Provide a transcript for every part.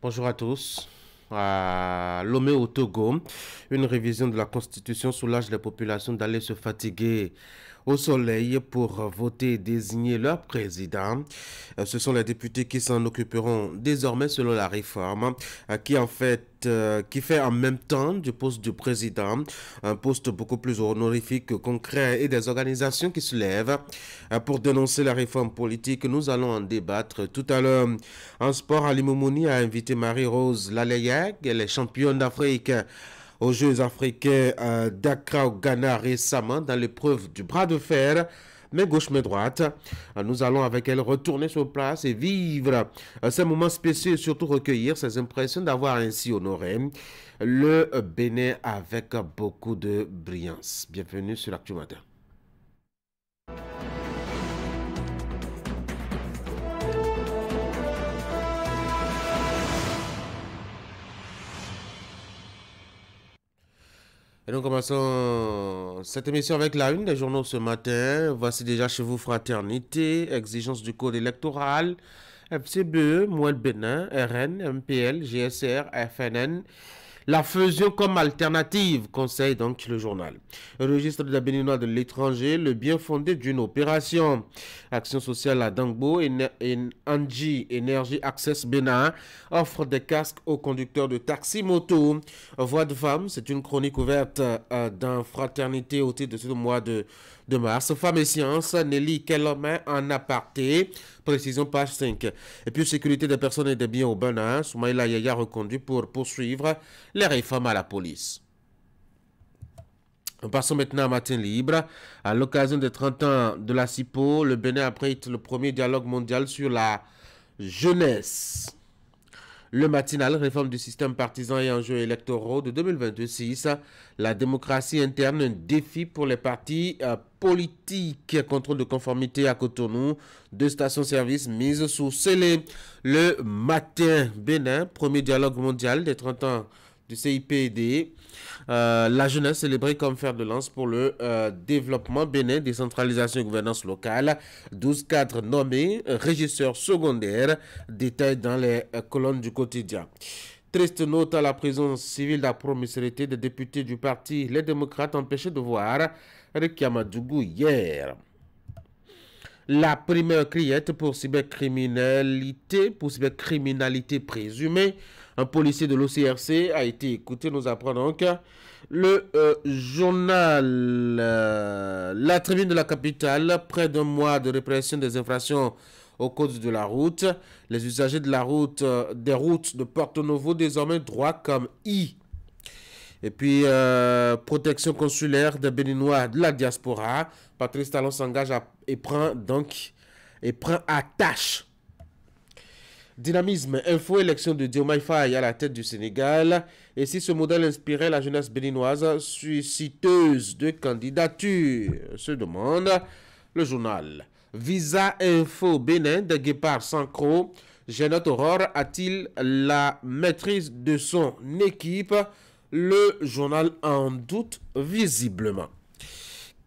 Bonjour à tous. À Lomé au Togo, une révision de la Constitution soulage les populations d'aller se fatiguer au soleil pour voter et désigner leur président. Ce sont les députés qui s'en occuperont désormais selon la réforme qui fait en même temps du poste du président un poste beaucoup plus honorifique, concret et des organisations qui se lèvent pour dénoncer la réforme politique. Nous allons en débattre tout à l'heure. En sport, Ali Moumouni a invité Marie-Rose Laleyag, elle est championne d'Afrique aux Jeux africains d'Accra au Ghana récemment dans l'épreuve du bras de fer, main gauche, main droite. Nous allons avec elle retourner sur place et vivre ces moments spéciaux et surtout recueillir ses impressions d'avoir ainsi honoré le Bénin avec beaucoup de brillance. Bienvenue sur l'Actu Matin. Et nous commençons cette émission avec la une des journaux ce matin. Voici déjà chez vous Fraternité, exigence du code électoral, FCBE, Mouel Bénin, RN, MPL, GSR, FNN. La fusion comme alternative, conseille donc le journal. Le registre des Béninois de l'étranger, le bien fondé d'une opération. Action sociale à Dangbo et Anji Energy Access Bénin offre des casques aux conducteurs de taxi moto. Voix de femme, c'est une chronique ouverte dans Fraternité au titre de ce mois de mars. Femmes et sciences, Nelly Kellerman en aparté. Précision page 5. Et puis sécurité des personnes et des biens au Bénin. Soumaïla Yaya reconduit pour poursuivre les réformes à la police. Passons maintenant à Matin Libre. À l'occasion des 30 ans de la CIPO, le Bénin abrite le premier dialogue mondial sur la jeunesse. Le matinal, réforme du système partisan et enjeux électoraux de 2026. La démocratie interne, un défi pour les partis politiques. Contrôle de conformité à Cotonou. 2 stations-service mises sous scellé. Le matin, Bénin, premier dialogue mondial des 30 ans du CIPD. La jeunesse célébrée comme fer de lance pour le développement Bénin, décentralisation et gouvernance locale. 12 cadres nommés, régisseurs secondaires, détails dans les colonnes du quotidien. Triste note à la prison civile d'Apro-Misérité des députés du parti Les Démocrates empêchés de voir Rikiamadougou hier. La première criette pour cybercriminalité présumée. Un policier de l'OCRC a été écouté, nous apprend donc le journal La Tribune de la Capitale, près d'un mois de répression des infractions au code de la route. Les usagers de la route, des routes de Porto Novo, désormais droit comme I. Et puis, protection consulaire des Béninois de la diaspora. Patrice Talon s'engage et prend à tâche. Dynamisme, info, élection de Diomaye Faye à la tête du Sénégal. Et si ce modèle inspirait la jeunesse béninoise susciteuse de candidature, se demande le journal. Visa Info Bénin de Guépard Sancro. Jeannette Aurore a-t-il la maîtrise de son équipe? Le journal en doute visiblement.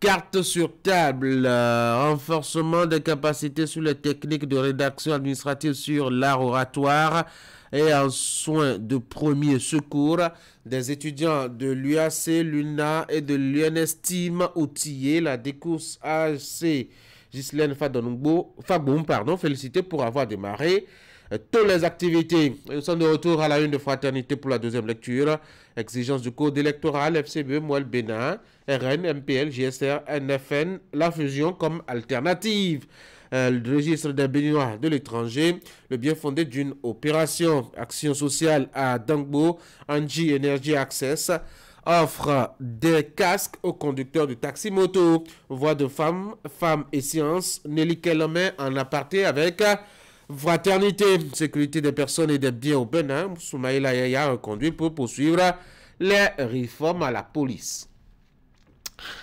Carte sur table, renforcement des capacités sur les techniques de rédaction administrative sur l'art oratoire et en soins de premier secours des étudiants de l'UAC, l'UNA et de l'UNESTIM outillés. La décourse AC Ghislaine Faboum, félicité pour avoir démarré toutes les activités. Nous sommes de retour à la une de Fraternité pour la deuxième lecture. Exigence du code électoral, FCBE, Mouel Bénin, RN, MPL, GSR, NFN, la fusion comme alternative. Le registre des Béninois de l'étranger, le bien fondé d'une opération. Action sociale à Dangbo, Anji Energy Access offre des casques aux conducteurs de taxi moto. Voix de femmes et sciences, Nelly Kellerman en aparté avec Fraternité, sécurité des personnes et des biens au Bénin. Soumaïla Yaya reconduit pour poursuivre les réformes à la police.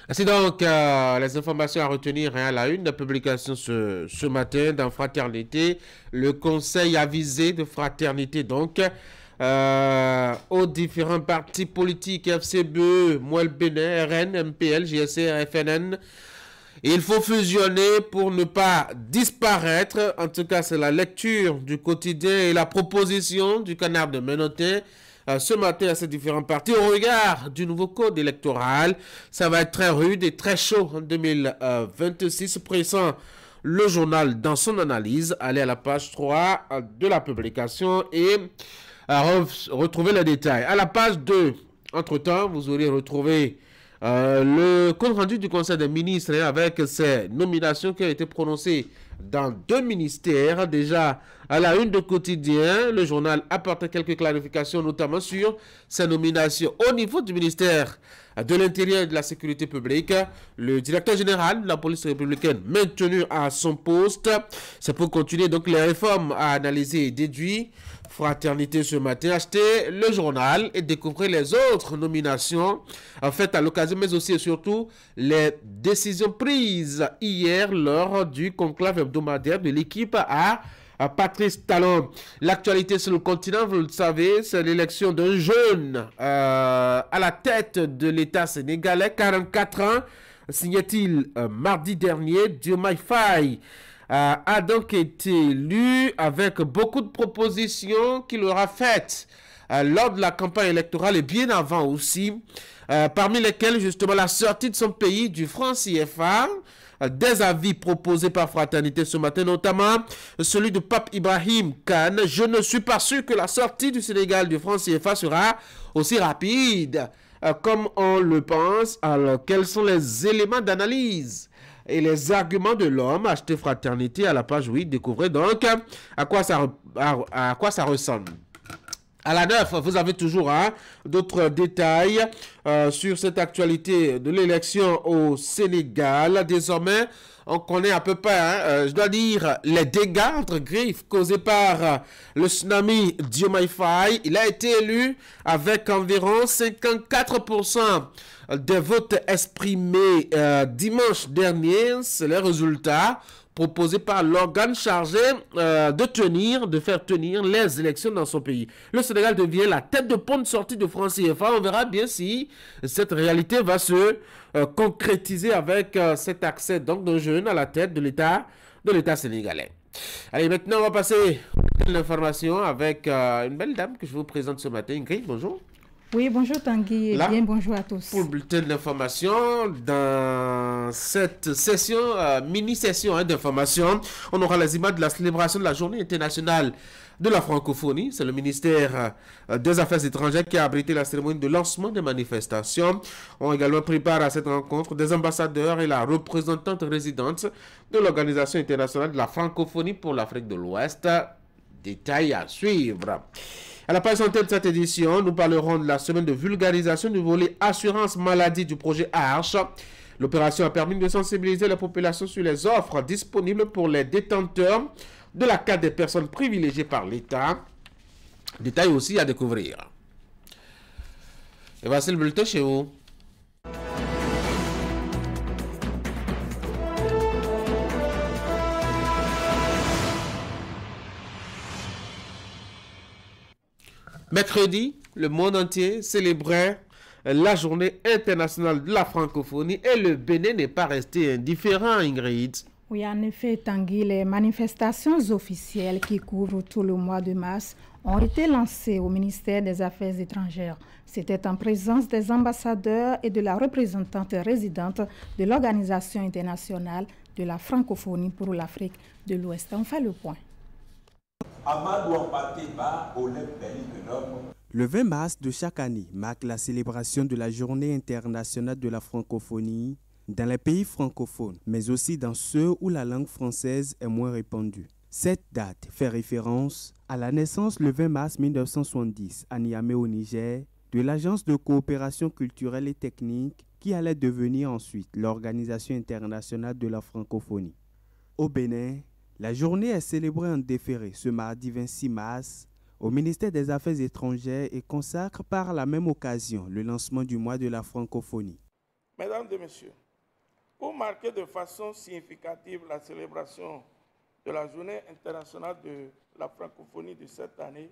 Ainsi donc, les informations à retenir à la une de publication ce matin dans Fraternité. Le conseil avisé de Fraternité donc aux différents partis politiques FCBE, Mouel Bénin, RN, MPL, GSR, FNN. Il faut fusionner pour ne pas disparaître. En tout cas, c'est la lecture du quotidien et la proposition du canard de Menottin ce matin à ces différents partis. Au regard du nouveau code électoral, ça va être très rude et très chaud en 2026, pressant le journal dans son analyse. Allez à la page 3 de la publication et retrouver les détails. À la page 2, entre-temps, vous aurez retrouvé le compte rendu du Conseil des ministres avec ces nominations qui ont été prononcées dans 2 ministères. Déjà, à la une de quotidien, le journal apporte quelques clarifications, notamment sur ces nominations. Au niveau du ministère de l'Intérieur et de la Sécurité publique, le directeur général de la police républicaine maintenu à son poste. C'est pour continuer donc les réformes à analyser et déduire. Fraternité ce matin, achetez le journal et découvrez les autres nominations faites à l'occasion, mais aussi et surtout les décisions prises hier lors du conclave hebdomadaire de l'équipe à Patrice Talon. L'actualité sur le continent, vous le savez, c'est l'élection d'un jeune à la tête de l'État sénégalais, 44 ans, signait-il mardi dernier. Diomaye Faye a donc été élu avec beaucoup de propositions qu'il aura faites lors de la campagne électorale et bien avant aussi, parmi lesquelles justement la sortie de son pays du franc CFA, des avis proposés par Fraternité ce matin, notamment celui de Pape Ibrahim Khan. Je ne suis pas sûr que la sortie du Sénégal du franc CFA sera aussi rapide comme on le pense. Alors, quels sont les éléments d'analyse et les arguments de l'homme? Achetez Fraternité à la page 8. Découvrez donc à quoi ça ressemble. À la 9, vous avez toujours d'autres détails sur cette actualité de l'élection au Sénégal. Désormais, on connaît à peu près, je dois dire, les dégâts entre griffes causés par le tsunami Diomaye Faye. Il a été élu avec environ 54% des votes exprimés dimanche dernier. C'est les résultats proposé par l'organe chargé de faire tenir les élections dans son pays. Le Sénégal devient la tête de pont de sortie de franc CFA. On verra bien si cette réalité va se concrétiser avec cet accès donc d'un jeune à la tête de l'État sénégalais. Allez, maintenant on va passer à l'information avec une belle dame que je vous présente ce matin. Ingrid, bonjour. Oui, bonjour Tanguy et bien bonjour à tous. Pour le bulletin d'information, dans cette session, mini-session d'information, on aura les images de la célébration de la Journée internationale de la francophonie. C'est le ministère des Affaires étrangères qui a abrité la cérémonie de lancement des manifestations. On a également pris part à cette rencontre des ambassadeurs et la représentante résidente de l'Organisation internationale de la francophonie pour l'Afrique de l'Ouest. Détails à suivre. À la page santé de cette édition, nous parlerons de la semaine de vulgarisation du volet assurance maladie du projet ARCH. L'opération a permis de sensibiliser la population sur les offres disponibles pour les détenteurs de la carte des personnes privilégiées par l'État. Détail aussi à découvrir. Et voici le bulletin chez vous. Mercredi, le monde entier célébrait la journée internationale de la francophonie et le Bénin n'est pas resté indifférent, Ingrid. Oui, en effet, Tanguy, les manifestations officielles qui couvrent tout le mois de mars ont été lancées au ministère des Affaires étrangères. C'était en présence des ambassadeurs et de la représentante résidente de l'Organisation internationale de la francophonie pour l'Afrique de l'Ouest. On fait le point. Le 20 mars de chaque année marque la célébration de la Journée internationale de la francophonie dans les pays francophones, mais aussi dans ceux où la langue française est moins répandue. Cette date fait référence à la naissance le 20 mars 1970 à Niamey au Niger de l'Agence de coopération culturelle et technique qui allait devenir ensuite l'Organisation internationale de la francophonie. Au Bénin, la journée est célébrée en déféré ce mardi 26 mars au ministère des Affaires étrangères et consacre par la même occasion le lancement du mois de la francophonie. Mesdames et messieurs, pour marquer de façon significative la célébration de la Journée internationale de la francophonie de cette année,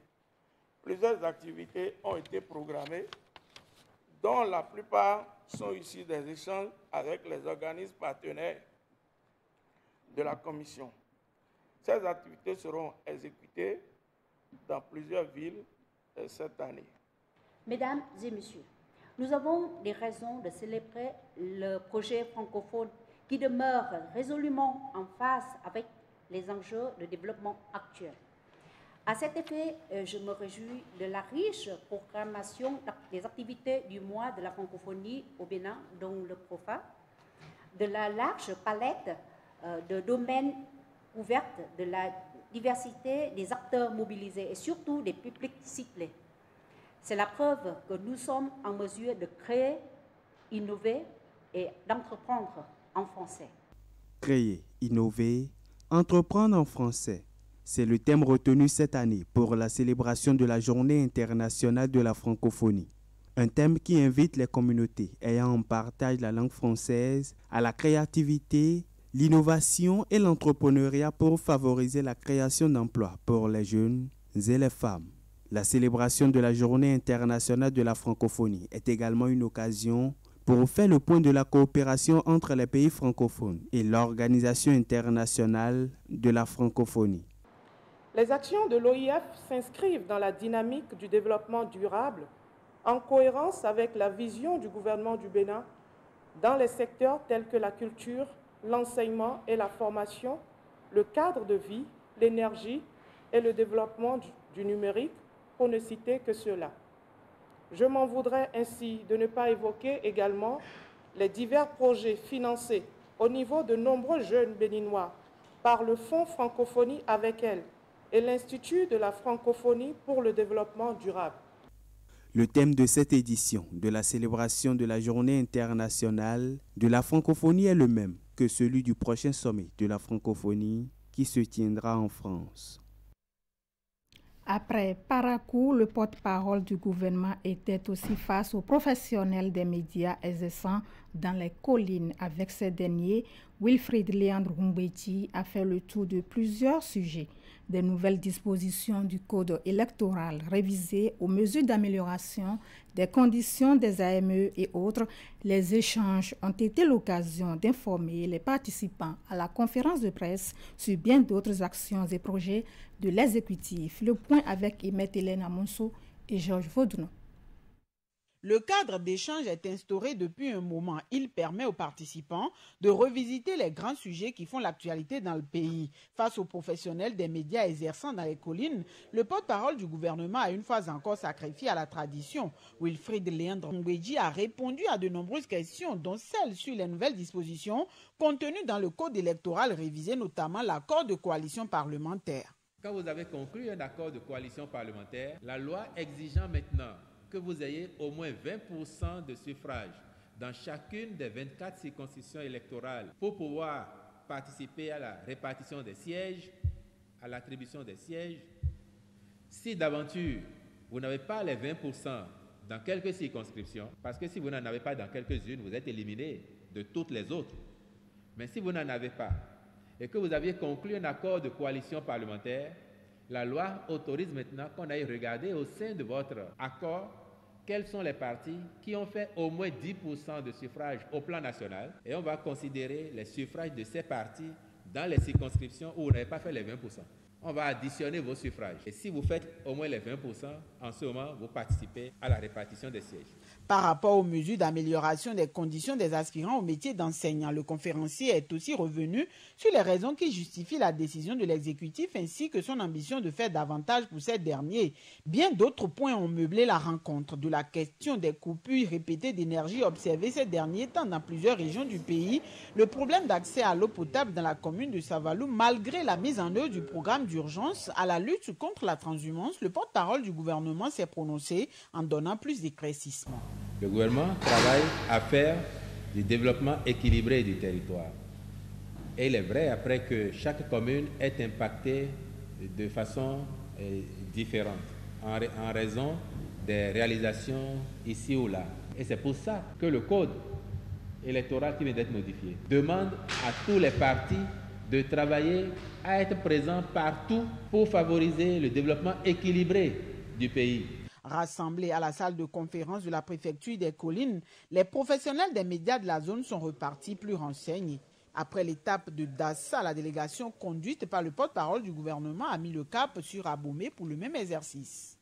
plusieurs activités ont été programmées, dont la plupart sont issues des échanges avec les organismes partenaires de la Commission. Ces activités seront exécutées dans plusieurs villes cette année. Mesdames et messieurs, nous avons des raisons de célébrer le projet francophone qui demeure résolument en phase avec les enjeux de développement actuels. À cet effet, je me réjouis de la riche programmation des activités du mois de la francophonie au Bénin, dont le PROFA, de la large palette de domaines ouverts, de la diversité des acteurs mobilisés et surtout des publics ciblés. C'est la preuve que nous sommes en mesure de créer, innover et d'entreprendre en français. Créer, innover, entreprendre en français. C'est le thème retenu cette année pour la célébration de la Journée internationale de la francophonie. Un thème qui invite les communautés ayant en partage la langue française à la créativité, l'innovation et l'entrepreneuriat pour favoriser la création d'emplois pour les jeunes et les femmes. La célébration de la Journée internationale de la francophonie est également une occasion pour faire le point de la coopération entre les pays francophones et l'Organisation internationale de la francophonie. Les actions de l'OIF s'inscrivent dans la dynamique du développement durable en cohérence avec la vision du gouvernement du Bénin dans les secteurs tels que la culture, l'enseignement et la formation, le cadre de vie, l'énergie et le développement du numérique, pour ne citer que cela. Je m'en voudrais ainsi de ne pas évoquer également les divers projets financés au niveau de nombreux jeunes béninois par le Fonds Francophonie avec elle et l'Institut de la francophonie pour le développement durable. Le thème de cette édition de la célébration de la Journée internationale de la francophonie est le même que celui du prochain sommet de la francophonie qui se tiendra en France. Après Parakou, le porte-parole du gouvernement était aussi face aux professionnels des médias exerçant dans les collines. Avec ces derniers, Wilfried Léandre Humbeti a fait le tour de plusieurs sujets. Des nouvelles dispositions du code électoral révisées aux mesures d'amélioration des conditions des AME et autres, les échanges ont été l'occasion d'informer les participants à la conférence de presse sur bien d'autres actions et projets de l'exécutif. Le point avec Emet Hélène Amonso et Georges Vaudounon. Le cadre d'échange est instauré depuis un moment. Il permet aux participants de revisiter les grands sujets qui font l'actualité dans le pays. Face aux professionnels des médias exerçant dans les collines, le porte-parole du gouvernement a une fois encore sacrifié à la tradition. Wilfried Léandre Humbeti a répondu à de nombreuses questions, dont celles sur les nouvelles dispositions contenues dans le code électoral révisé, notamment l'accord de coalition parlementaire. Quand vous avez conclu un accord de coalition parlementaire, la loi exigeant maintenant que vous ayez au moins 20% de suffrages dans chacune des 24 circonscriptions électorales pour pouvoir participer à la répartition des sièges, à l'attribution des sièges. Si d'aventure, vous n'avez pas les 20% dans quelques circonscriptions, parce que si vous n'en avez pas dans quelques-unes, vous êtes éliminé de toutes les autres. Mais si vous n'en avez pas et que vous aviez conclu un accord de coalition parlementaire, la loi autorise maintenant qu'on aille regarder au sein de votre accord quels sont les partis qui ont fait au moins 10% de suffrages au plan national et on va considérer les suffrages de ces partis dans les circonscriptions où vous n'avez pas fait les 20%. On va additionner vos suffrages. Et si vous faites au moins les 20%, en ce moment, vous participez à la répartition des sièges. Par rapport aux mesures d'amélioration des conditions des aspirants au métier d'enseignant, le conférencier est aussi revenu sur les raisons qui justifient la décision de l'exécutif ainsi que son ambition de faire davantage pour ces derniers. Bien d'autres points ont meublé la rencontre, de la question des coupures répétées d'énergie observées ces derniers temps dans plusieurs régions du pays, le problème d'accès à l'eau potable dans la commune de Savalou malgré la mise en œuvre du programme d'urgence à la lutte contre la transhumance. Le porte-parole du gouvernement s'est prononcé en donnant plus d'éclaircissements. Le gouvernement travaille à faire du développement équilibré du territoire. Et il est vrai après que chaque commune est impactée de façon différente en raison des réalisations ici ou là. Et c'est pour ça que le code électoral qui vient d'être modifié demande à tous les partis de travailler à être présents partout pour favoriser le développement équilibré du pays. Rassemblés à la salle de conférence de la préfecture des collines, les professionnels des médias de la zone sont repartis plus renseignés. Après l'étape de Dassa, la délégation conduite par le porte-parole du gouvernement a mis le cap sur Abomey pour le même exercice.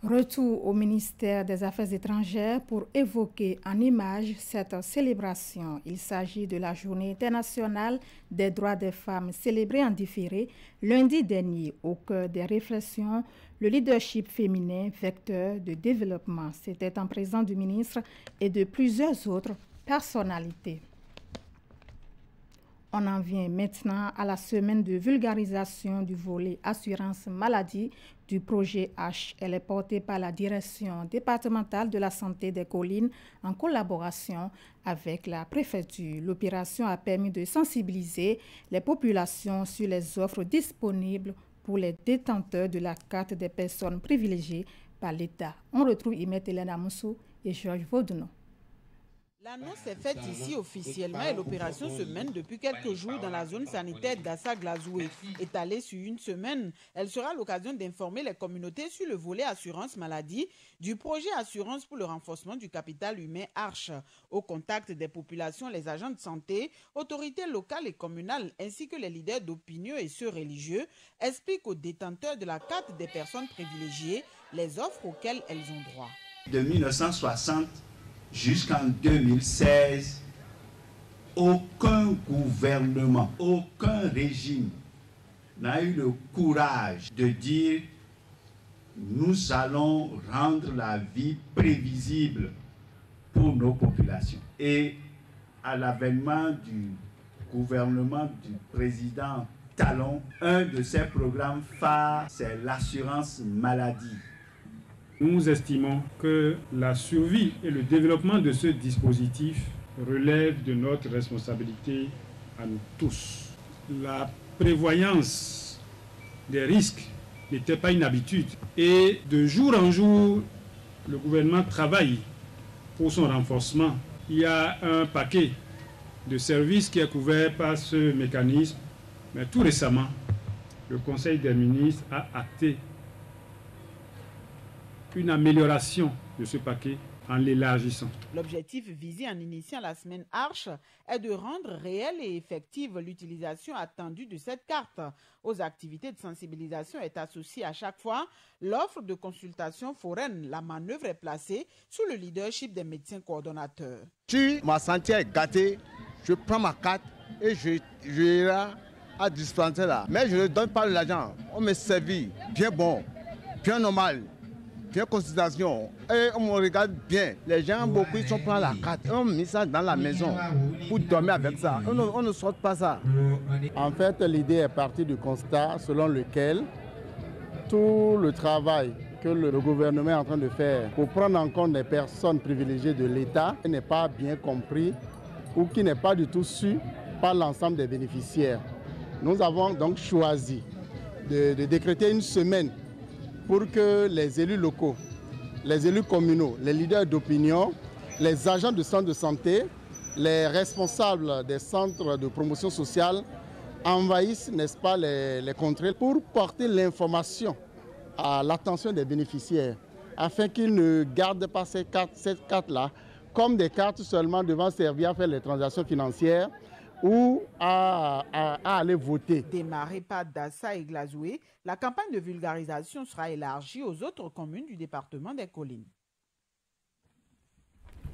Retour au ministère des Affaires étrangères pour évoquer en images cette célébration. Il s'agit de la Journée internationale des droits des femmes célébrée en différé lundi dernier. Au cœur des réflexions, le leadership féminin, vecteur de développement. C'était en présence du ministre et de plusieurs autres personnalités. On en vient maintenant à la semaine de vulgarisation du volet assurance maladie du projet H. Elle est portée par la direction départementale de la santé des collines en collaboration avec la préfecture. L'opération a permis de sensibiliser les populations sur les offres disponibles pour les détenteurs de la carte des personnes privilégiées par l'État. On retrouve Imet Hélène Amoussou et Georges Vaudounon. L'annonce est faite ici officiellement et l'opération se mène depuis quelques jours dans la zone sanitaire d'Assa-Glazoué. Étalée sur une semaine, elle sera l'occasion d'informer les communautés sur le volet assurance maladie du projet Assurance pour le renforcement du capital humain Arche. Au contact des populations, les agents de santé, autorités locales et communales ainsi que les leaders d'opinion et ceux religieux expliquent aux détenteurs de la carte des personnes privilégiées les offres auxquelles elles ont droit. De 1960 jusqu'en 2016, aucun gouvernement, aucun régime n'a eu le courage de dire nous allons rendre la vie prévisible pour nos populations. Et à l'avènement du gouvernement du président Talon, un de ses programmes phares, c'est l'assurance maladie. Nous estimons que la survie et le développement de ce dispositif relèvent de notre responsabilité à nous tous. La prévoyance des risques n'était pas une habitude et de jour en jour, le gouvernement travaille pour son renforcement. Il y a un paquet de services qui est couvert par ce mécanisme, mais tout récemment, le Conseil des ministres a acté une amélioration de ce paquet en l'élargissant. L'objectif visé en initiant la semaine Arche est de rendre réelle et effective l'utilisation attendue de cette carte. Aux activités de sensibilisation est associée à chaque fois l'offre de consultation foraine. La manœuvre est placée sous le leadership des médecins coordonnateurs. Si ma santé est gâtée, je prends ma carte et je irai à dispenser là. Mais je ne donne pas l'argent. On me servit bien bon, bien normal. Bien consultation et on me regarde bien. Les gens, beaucoup, ils sont pris la carte. On met ça dans la maison pour dormir avec ça. On ne sort pas ça. En fait, l'idée est partie du constat selon lequel tout le travail que le gouvernement est en train de faire pour prendre en compte les personnes privilégiées de l'État n'est pas bien compris ou qui n'est pas du tout su par l'ensemble des bénéficiaires. Nous avons donc choisi de décréter une semaine pour que les élus locaux, les élus communaux, les leaders d'opinion, les agents de centres de santé, les responsables des centres de promotion sociale envahissent, n'est-ce pas, les contrées pour porter l'information à l'attention des bénéficiaires afin qu'ils ne gardent pas cette carte-là comme des cartes seulement devant servir à faire les transactions financières ou à aller voter. Démarrée par Dassa et Glazoué, la campagne de vulgarisation sera élargie aux autres communes du département des Collines.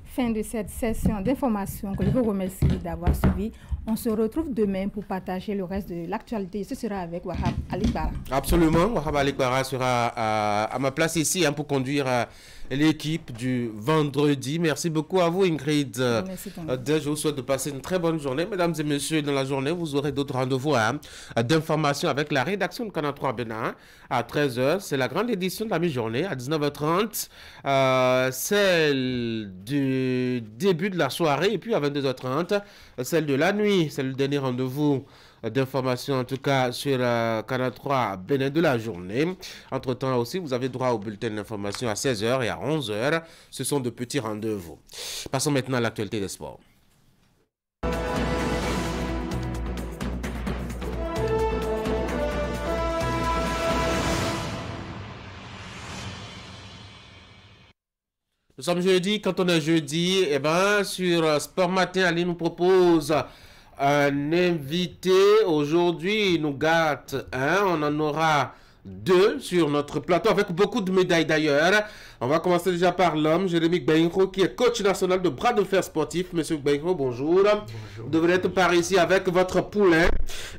Fin de cette session d'information que je vous remercie d'avoir suivi. On se retrouve demain pour partager le reste de l'actualité. Ce sera avec Wahab Alikbara. Absolument, Wahab Alikbara sera à ma place ici pour conduire l'équipe du vendredi. Merci beaucoup à vous, Ingrid. Je vous souhaite de passer une très bonne journée. Mesdames et messieurs, dans la journée, vous aurez d'autres rendez-vous d'informations avec la rédaction de Canal 3 Bénin à 13h. C'est la grande édition de la mi-journée à 19h30. Celle du début de la soirée et puis à 22h30, celle de la nuit. C'est le dernier rendez-vous d'informations en tout cas sur Canal 3 Bénin de la journée. Entre temps aussi vous avez droit au bulletin d'information à 16h et à 11h. Ce sont de petits rendez-vous. Passons maintenant à l'actualité des sports. Nous sommes jeudi. Quand on est jeudi, eh ben, sur Sport Matin, Ali nous propose un invité. Aujourd'hui, il nous gâte un. On en aura 2 sur notre plateau avec beaucoup de médailles d'ailleurs. On va commencer déjà par l'homme, Jérémy Gbenro, qui est coach national de bras de fer sportif. Monsieur Gbenro, bonjour. Bonjour. Vous devrez être par ici avec votre poulain,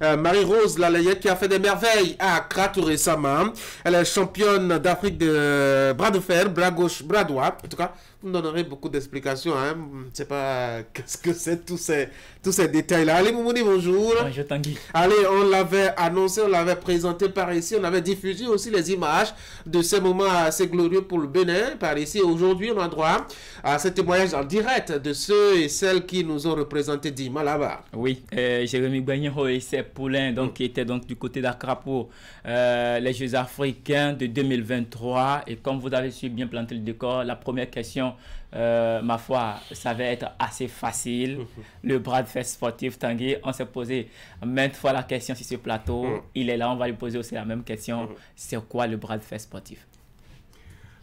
Marie-Rose Lalayette, qui a fait des merveilles à Accra tout récemment. Elle est championne d'Afrique de bras de fer, bras gauche, bras droit. En tout cas, vous me donnerez beaucoup d'explications. Hein. Je ne sais pas qu'est-ce que c'est, tous ces détails-là. Allez, Moumouni, bonjour. Bonjour, Tanguy. Allez, on l'avait annoncé, on l'avait présenté par ici. On avait diffusé aussi les images de ces moments assez glorieux pour le Bénin par ici. Aujourd'hui, on a droit à ce témoignage en direct de ceux et celles qui nous ont représentés dimanche là-bas. Oui, Jérémy Gbenro et ses poulains donc, qui étaient donc du côté d'Accra pour les Jeux africains de 2023. Et comme vous avez su bien planter le décor, la première question, ma foi, ça va être assez facile. Le bras de fer sportif, Tanguy, on s'est posé maintes fois la question sur ce plateau. Il est là, on va lui poser aussi la même question. C'est quoi le bras de fer sportif?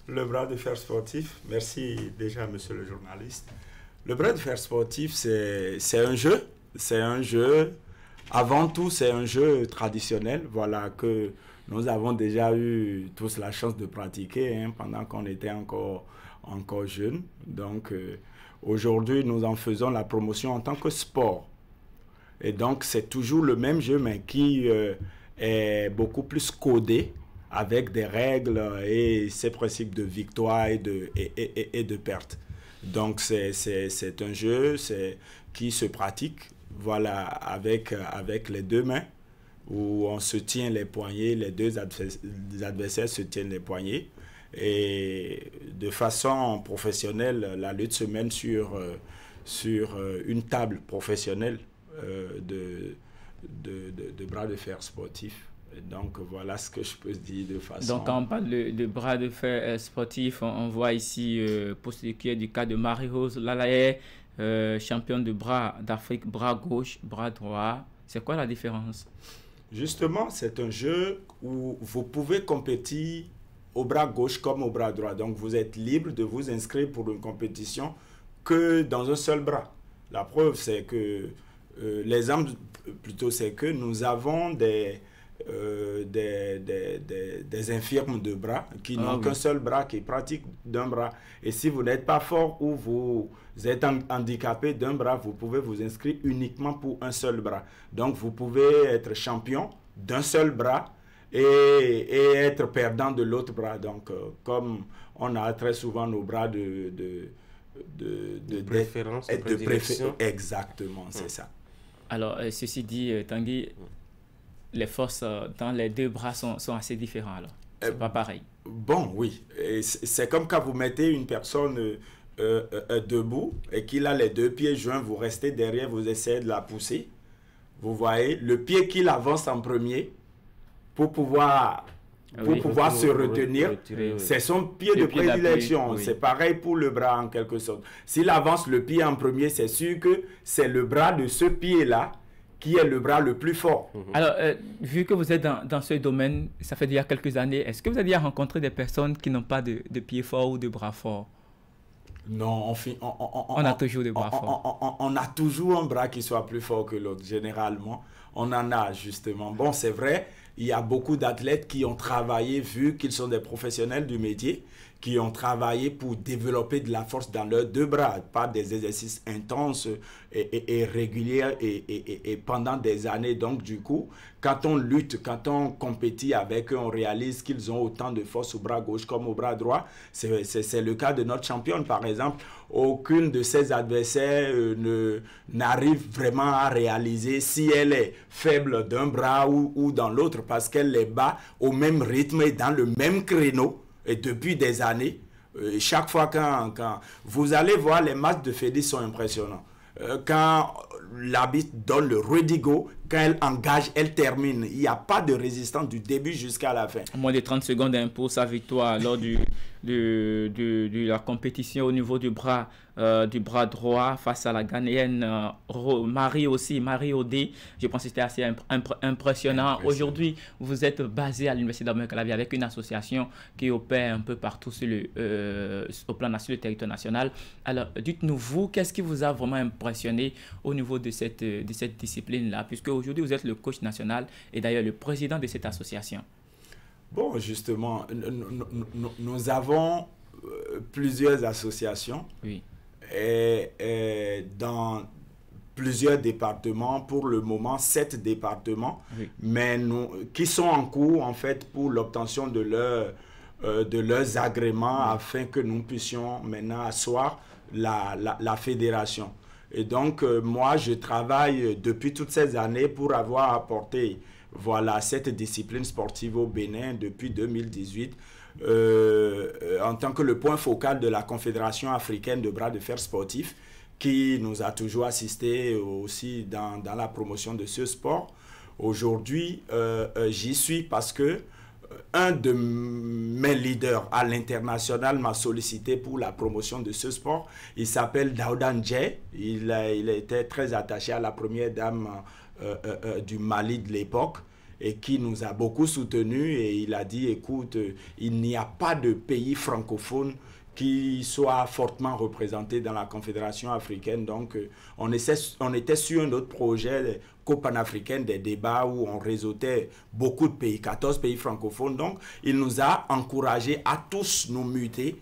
Le bras de fer sportif, merci déjà monsieur le journaliste. Le bras de fer sportif, c'est un jeu. C'est un jeu, avant tout c'est un jeu traditionnel, voilà, que nous avons déjà eu tous la chance de pratiquer hein, pendant qu'on était encore jeunes. Donc aujourd'hui nous en faisons la promotion en tant que sport. Et donc c'est toujours le même jeu mais qui est beaucoup plus codé, avec des règles et ses principes de victoire et de perte. Donc c'est un jeu qui se pratique voilà, avec les 2 mains, où on se tient les poignets, les deux adversaires se tiennent les poignets. Et de façon professionnelle, la lutte se mène sur une table professionnelle de bras de fer sportif. Donc voilà ce que je peux dire de façon... Donc quand on parle de bras de fer sportif, on voit ici, pour ce qui est du cas de Marie-Rose Lalayette, championne de bras d'Afrique, bras gauche, bras droit. C'est quoi la différence? Justement, c'est un jeu où vous pouvez compétir au bras gauche comme au bras droit. Donc vous êtes libre de vous inscrire pour une compétition que dans un seul bras. La preuve, c'est que... l'exemple, plutôt, c'est que nous avons des infirmes de bras qui n'ont qu'un seul bras, qui pratiquent d'un bras. Et si vous n'êtes pas fort ou vous êtes handicapé d'un bras, vous pouvez vous inscrire uniquement pour un seul bras. Donc vous pouvez être champion d'un seul bras et être perdant de l'autre bras. Donc comme on a très souvent nos bras de préférence, de prédilection. Exactement, c'est ça. Alors ceci dit, Tanguy, les forces dans les 2 bras sont assez différents alors. C'est pas pareil. Bon, oui. C'est comme quand vous mettez une personne debout et qu'il a les 2 pieds joints, vous restez derrière, vous essayez de la pousser. Vous voyez, le pied qu'il avance en premier pour pouvoir se retenir, c'est son pied de prédilection. C'est pareil pour le bras en quelque sorte. S'il avance le pied en premier, c'est sûr que c'est le bras de ce pied-là qui est le bras le plus fort. Alors, vu que vous êtes dans ce domaine, ça fait déjà quelques années, est-ce que vous avez déjà rencontré des personnes qui n'ont pas de pieds forts ou de bras forts? Non, on a toujours des bras forts. On a toujours un bras qui soit plus fort que l'autre, généralement. On en a, justement. Bon, c'est vrai, il y a beaucoup d'athlètes qui ont travaillé, vu qu'ils sont des professionnels du métier, qui ont travaillé pour développer de la force dans leurs 2 bras, pas des exercices intenses et réguliers et pendant des années. Donc du coup, quand on lutte, quand on compétit avec eux, on réalise qu'ils ont autant de force au bras gauche comme au bras droit. C'est le cas de notre championne, par exemple. Aucune de ses adversaires n'arrive vraiment à réaliser si elle est faible d'un bras ou dans l'autre, parce qu'elle les bat au même rythme et dans le même créneau. Et depuis des années, chaque fois quand vous allez voir, les matchs de Fédis sont impressionnants. Quand l'arbitre donne le redigo, quand elle engage, elle termine. Il n'y a pas de résistance du début jusqu'à la fin. Moins de 30 secondes pour sa victoire lors de la compétition au niveau du bras droit face à la Ghanéenne Marie Odé. Je pense que c'était assez impressionnant. Aujourd'hui, vous êtes basé à l'Université d'Abomey-Calavi avec une association qui opère un peu partout au plan national, le territoire national. Alors, dites-nous, vous, qu'est-ce qui vous a vraiment impressionné au niveau de cette discipline-là, puisque aujourd'hui, vous êtes le coach national et d'ailleurs le président de cette association? Bon, justement, nous avons plusieurs associations et dans plusieurs départements, pour le moment 7 départements, mais qui sont en cours en fait pour l'obtention de leurs agréments afin que nous puissions maintenant asseoir la fédération. Et donc, moi, je travaille depuis toutes ces années pour avoir apporté cette discipline sportive au Bénin depuis 2018 en tant que le point focal de la Confédération africaine de bras de fer sportifs qui nous a toujours assisté aussi dans la promotion de ce sport. Aujourd'hui, j'y suis parce que un de mes leaders à l'international m'a sollicité pour la promotion de ce sport. Il s'appelle Daouda Ndje. Il était très attaché à la première dame du Mali de l'époque et qui nous a beaucoup soutenus, et il a dit, écoute, il n'y a pas de pays francophone qui soit fortement représenté dans la Confédération africaine. Donc, on était sur un autre projet co-panafricain, des débats où on réseautait beaucoup de pays, 14 pays francophones. Donc, il nous a encouragés à tous nous muter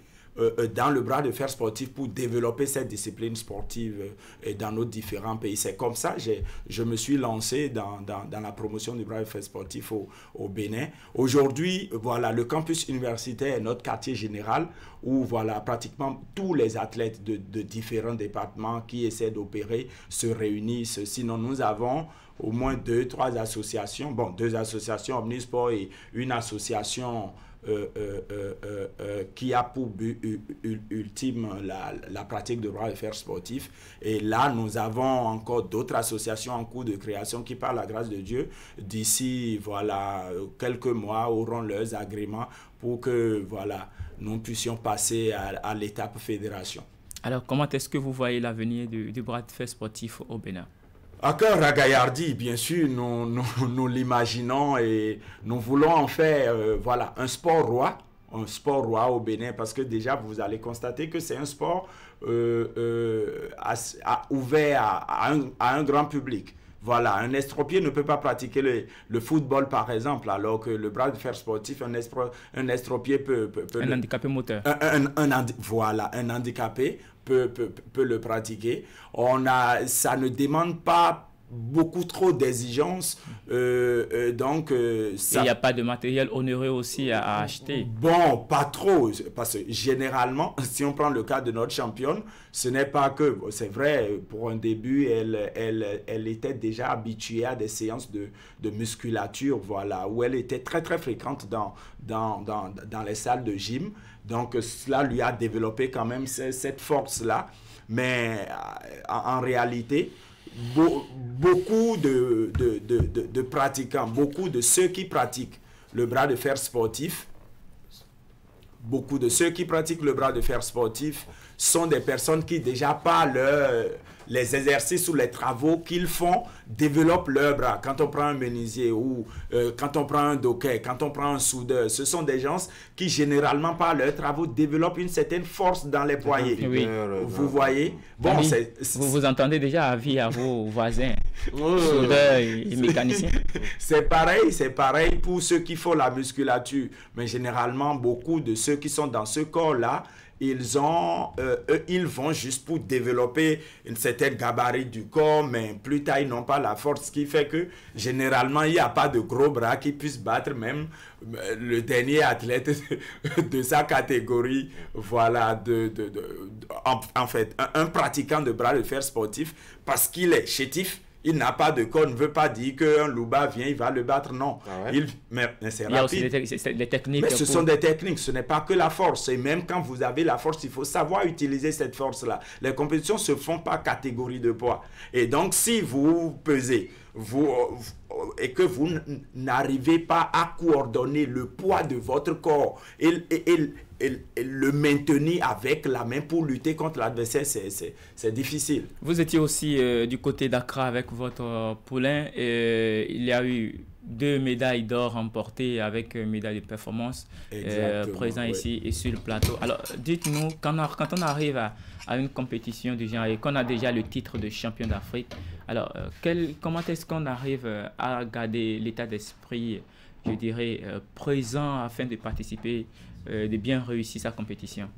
dans le bras de fer sportif pour développer cette discipline sportive dans nos différents pays. C'est comme ça que je me suis lancé dans la promotion du bras de fer sportif au Bénin. Aujourd'hui, le campus universitaire est notre quartier général où pratiquement tous les athlètes de différents départements qui essaient d'opérer se réunissent. Sinon, nous avons au moins 2-3 associations, 2 associations Omnisport et une association qui a pour but ultime la pratique de bras de fer sportif. Et là, nous avons encore d'autres associations en cours de création qui, par la grâce de Dieu, d'ici quelques mois, auront leurs agréments pour que nous puissions passer à l'étape fédération. Alors, comment est-ce que vous voyez l'avenir du bras de fer sportif au Bénin? À cœur à Gaillardi, bien sûr, nous l'imaginons et nous voulons en faire un sport roi au Bénin, parce que déjà vous allez constater que c'est un sport ouvert à un grand public. Un estropié ne peut pas pratiquer le football par exemple, alors que le bras de fer sportif, un estropié peut un handicapé moteur. Un handicapé peut le pratiquer. Ça ne demande pas beaucoup trop d'exigences, donc il n'y a pas de matériel onéreux aussi à acheter. Bon, pas trop, parce que généralement, si on prend le cas de notre championne, ce n'est pas que, c'est vrai, pour un début, elle était déjà habituée à des séances de musculature, où elle était très très fréquente dans les salles de gym, donc cela lui a développé quand même cette force-là, mais en réalité, beaucoup de pratiquants, beaucoup de ceux qui pratiquent le bras de fer sportif, sont des personnes qui déjà par les exercices ou les travaux qu'ils font développent leur bras. Quand on prend un menuisier ou quand on prend un docker, quand on prend un soudeur, ce sont des gens qui généralement par leurs travaux développent une certaine force dans les poignets. Oui. Vous voyez? Bon, vous entendez déjà avis à vos voisins, soudeurs et mécaniciens. C'est pareil pour ceux qui font la musculature. Mais généralement, beaucoup de ceux qui sont dans ce corps-là, ils vont juste pour développer une certaine gabarit du corps, mais plus tard, ils n'ont pas la force, ce qui fait que généralement, il n'y a pas de gros bras qui puissent battre même le dernier athlète de sa catégorie. En fait, un pratiquant de bras de fer sportif, parce qu'il est chétif, Il n'a pas de corps, ne veut pas dire qu'un Louba vient, il va le battre, non. Ah ouais. Mais c'est rapide. Il y a aussi des techniques. Mais ce sont des techniques, ce n'est pas que la force. Et même quand vous avez la force, il faut savoir utiliser cette force-là. Les compétitions ne se font pas catégorie de poids. Et donc, si vous pesez, et que vous n'arrivez pas à coordonner le poids de votre corps et le maintenir avec la main pour lutter contre l'adversaire, c'est difficile. Vous étiez aussi du côté d'Accra avec votre poulain. Il y a eu 2 médailles d'or remportées avec médaille de performance présent ici et sur le plateau. Alors, dites-nous, quand on arrive à une compétition du genre et qu'on a déjà le titre de champion d'Afrique, alors comment est-ce qu'on arrive à garder l'état d'esprit, je dirais, présent afin de participer, de bien réussir sa compétition?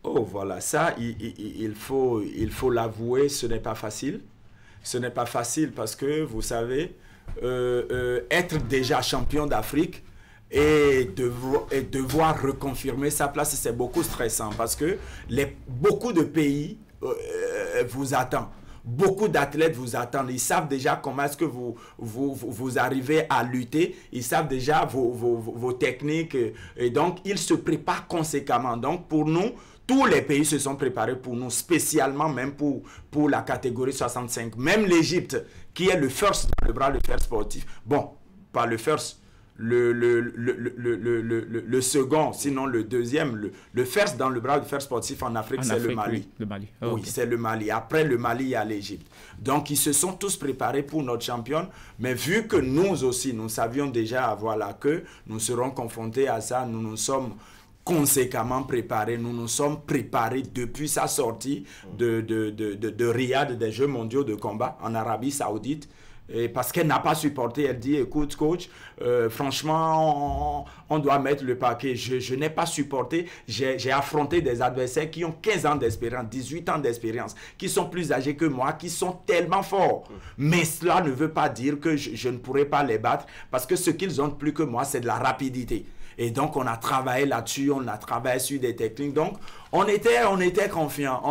Oh, voilà, ça, il faut l'avouer, ce n'est pas facile. Ce n'est pas facile parce que, vous savez, être déjà champion d'Afrique et devoir reconfirmer sa place, c'est beaucoup stressant parce que beaucoup de pays vous attendent. Beaucoup d'athlètes vous attendent. Ils savent déjà comment est-ce que vous arrivez à lutter. Ils savent déjà vos techniques. Et donc, ils se préparent conséquemment. Donc, pour nous, tous les pays se sont préparés pour nous, spécialement même pour la catégorie 65. Même l'Égypte, qui est le first dans le bras de fer sportif. Bon, pas le first. Le second, sinon le deuxième, le first dans le bras de fer sportif en Afrique, c'est le Mali. Oui, le Mali. Oh, oui, okay. C'est le Mali. Après le Mali, il y a l'Égypte. Donc, ils se sont tous préparés pour notre championne. Mais vu que nous aussi, nous savions déjà que nous serons confrontés à ça, nous nous sommes conséquemment préparés. Nous nous sommes préparés depuis sa sortie de Riyad, des Jeux mondiaux de combat en Arabie Saoudite. Et parce qu'elle n'a pas supporté, elle dit, écoute coach, franchement, on doit mettre le paquet. Je n'ai pas supporté, j'ai affronté des adversaires qui ont 15 ans d'expérience, 18 ans d'expérience, qui sont plus âgés que moi, qui sont tellement forts. Mais cela ne veut pas dire que je ne pourrai pas les battre, parce que ce qu'ils ont de plus que moi, c'est de la rapidité. Et donc, on a travaillé là-dessus, on a travaillé sur des techniques. Donc, on était confiants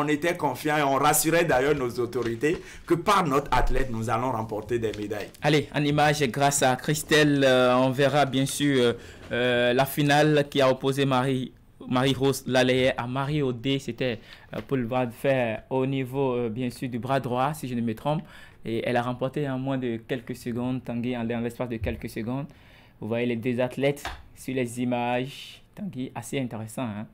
et on rassurait d'ailleurs nos autorités que par notre athlète, nous allons remporter des médailles. Allez, en image, grâce à Christelle, on verra bien sûr la finale qui a opposé Marie-Rose Laleye à Marie-Odé. C'était pour le bras de fer au niveau, bien sûr, du bras droit, si je ne me trompe. Et elle a remporté en moins de quelques secondes, Tanguy, en l'espace de quelques secondes. Vous voyez les 2 athlètes sur les images. Tanguy, assez intéressant. Hein?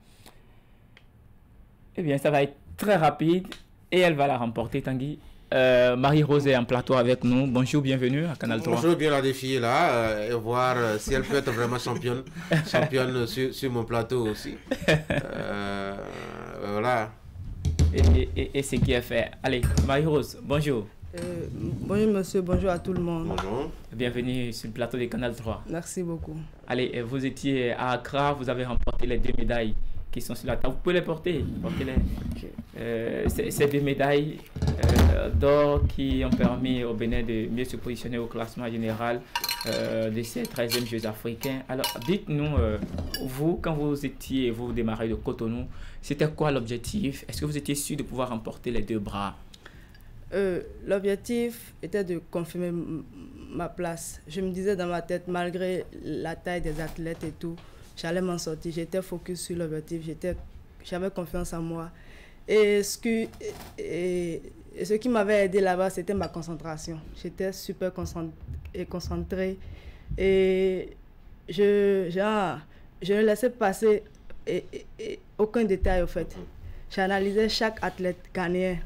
Eh bien, ça va être très rapide et elle va la remporter, Tanguy. Marie-Rose est en plateau avec nous. Bonjour, bienvenue à Canal 3. Je veux bien la défier là et voir si elle peut être vraiment championne sur mon plateau aussi. Voilà. Et ce qui est fait. Allez, Marie-Rose, bonjour. Bonjour monsieur, bonjour à tout le monde. Bonjour. Bienvenue sur le plateau de Canal 3. Merci beaucoup. Allez, vous étiez à Accra, vous avez remporté les 2 médailles qui sont sur la table. Vous pouvez les porter. Portez-les. Okay. Ces 2 médailles d'or qui ont permis au Bénin de mieux se positionner au classement général de ces 13e Jeux africains. Alors, dites-nous, vous, quand vous démarrez de Cotonou, c'était quoi l'objectif? Est-ce que vous étiez sûr de pouvoir remporter les 2 bras? L'objectif était de confirmer ma place. Je me disais dans ma tête, malgré la taille des athlètes et tout, j'allais m'en sortir. J'étais focus sur l'objectif, j'avais confiance en moi. Et ce qui m'avait aidé là-bas, c'était ma concentration. J'étais super concentrée et je ne laissais passer aucun détail au fait. J'analysais chaque athlète ghanéen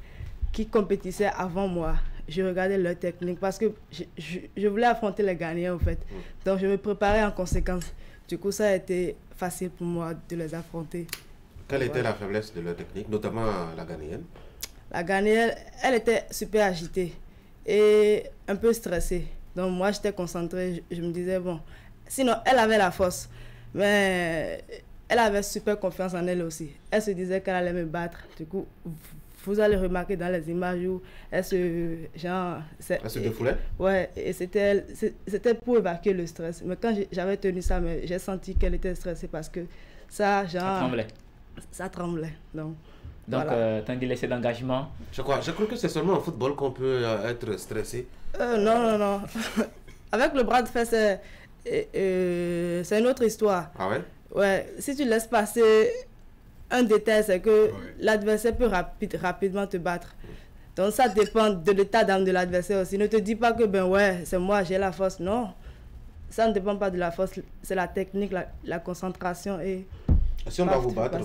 qui compétissait avant moi. Je regardais leur technique parce que je voulais affronter les Ghanéens en fait. Donc je me préparais en conséquence. Du coup, ça a été facile pour moi de les affronter. Quelle était la faiblesse de leur technique, notamment la Ghanéenne? La Ghanéenne, elle était super agitée et un peu stressée. Donc moi, j'étais concentrée. Je me disais, bon, sinon, elle avait la force. Mais elle avait super confiance en elle aussi. Elle se disait qu'elle allait me battre. Du coup, vous allez remarquer dans les images où elle se défoulait? Ouais, et c'était pour évacuer le stress. Mais quand j'avais tenu ça, j'ai senti qu'elle était stressée parce que ça, genre... Ça tremblait. Ça tremblait. Donc, Donc, voilà. tant qu'il essaie d'engagement. Je crois que c'est seulement en football qu'on peut être stressé. Non. Avec le bras de fer, c'est une autre histoire. Ah ouais? Ouais, si tu laisses passer un détail, c'est que l'adversaire peut rapidement te battre. Donc ça dépend de l'état d'âme de l'adversaire aussi. Ne te dis pas que c'est moi, j'ai la force. Non, ça ne dépend pas de la force, c'est la technique, la concentration et... Si on doit vous battre,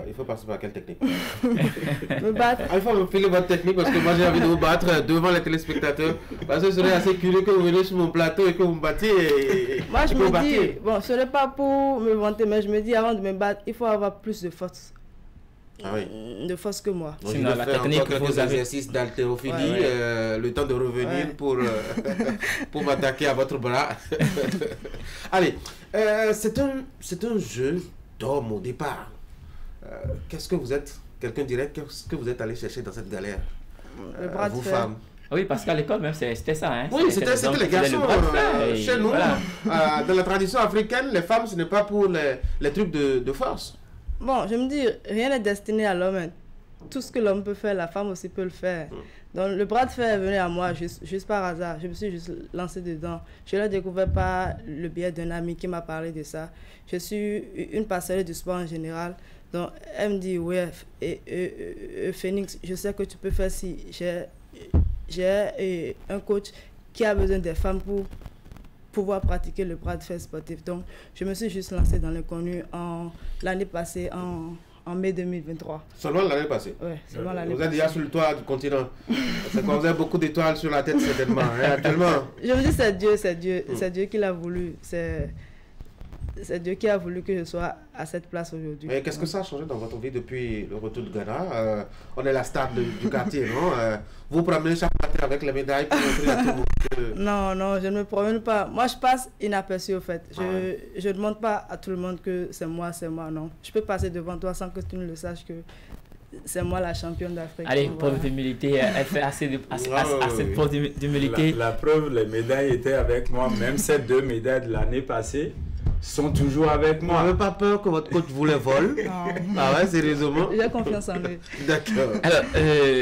il faut passer par quelle technique? Me battre. Il faut me filer votre technique parce que moi j'ai envie de vous battre devant les téléspectateurs. Parce que je serais assez curieux que vous veniez sur mon plateau et que vous me battiez. Moi je me dis, ce n'est pas pour me vanter, mais je me dis avant de me battre, il faut avoir plus de force. Ah oui. De force que moi. Donc, sinon, la technique que vous avez exercices d'haltérophilie, le temps de revenir pour m'attaquer à votre bras. Allez, c'est un jeu d'homme au départ. Qu'est-ce que vous êtes? Quelqu'un dirait, qu'est-ce que vous êtes allé chercher dans cette galère? Le bras vous de fer. femmes. Oui, parce qu'à l'école même, c'était ça. Hein. Oui, c'était les garçons. Chez nous, dans la tradition africaine, les femmes, ce n'est pas pour les trucs de force. Bon, je me dis, rien n'est destiné à l'homme. Tout ce que l'homme peut faire, la femme aussi peut le faire. Donc, le bras de fer est venu à moi juste par hasard. Je me suis juste lancé dedans. Je l'ai découvert par le biais d'un ami qui m'a parlé de ça. Je suis une passionnée du sport en général. Donc, elle me dit, ouais, Phoenix, je sais que tu peux faire si j'ai un coach qui a besoin des femmes pour pouvoir pratiquer le bras de fer sportif. Donc, je me suis juste lancé dans l'inconnu l'année passée, en mai 2023. Seulement l'année passée? Oui, seulement l'année passée. Vous êtes déjà sur le toit du continent. C'est quand vous avez beaucoup d'étoiles sur la tête, certainement, actuellement. Je me dis, c'est Dieu qui l'a voulu. C'est Dieu qui a voulu que je sois à cette place aujourd'hui. Mais qu'est-ce que ça a changé dans votre vie depuis le retour de Ghana? On est la star du quartier, non? Vous promenez chaque matin avec les médailles pour montrer à tout le monde. Non, je ne me promène pas. Moi, je passe inaperçu au fait. Je ne montre pas à tout le monde que c'est moi, non. Je peux passer devant toi sans que tu ne le saches que c'est moi la championne d'Afrique. Allez, preuve d'humilité, elle fait assez de preuve d'humilité. La preuve, les médailles étaient avec moi, même ces 2 médailles de l'année passée sont toujours avec moi. Vous n'avez pas peur que votre coach vous les vole? Ah ouais, sérieusement? J'ai confiance en lui. D'accord. Alors,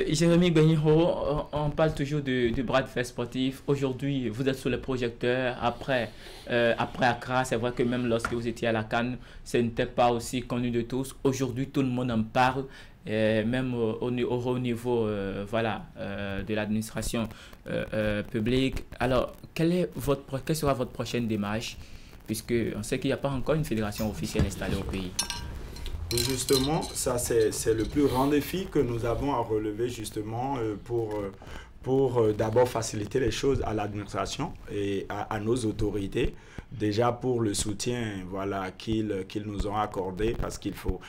Jérémy Gbeniro, on parle toujours de bras de fer sportif. Aujourd'hui, vous êtes sous les projecteurs. Après Accra, c'est vrai que même lorsque vous étiez à la CAN, ce n'était pas aussi connu de tous. Aujourd'hui, tout le monde en parle. Même au haut niveau de l'administration publique. Alors, quelle sera votre prochaine démarche, puisqu'on sait qu'il n'y a pas encore une fédération officielle installée au pays? Justement, ça c'est le plus grand défi que nous avons à relever justement pour d'abord faciliter les choses à l'administration et à nos autorités. Déjà pour le soutien qu'ils nous ont accordé, parce qu'il faut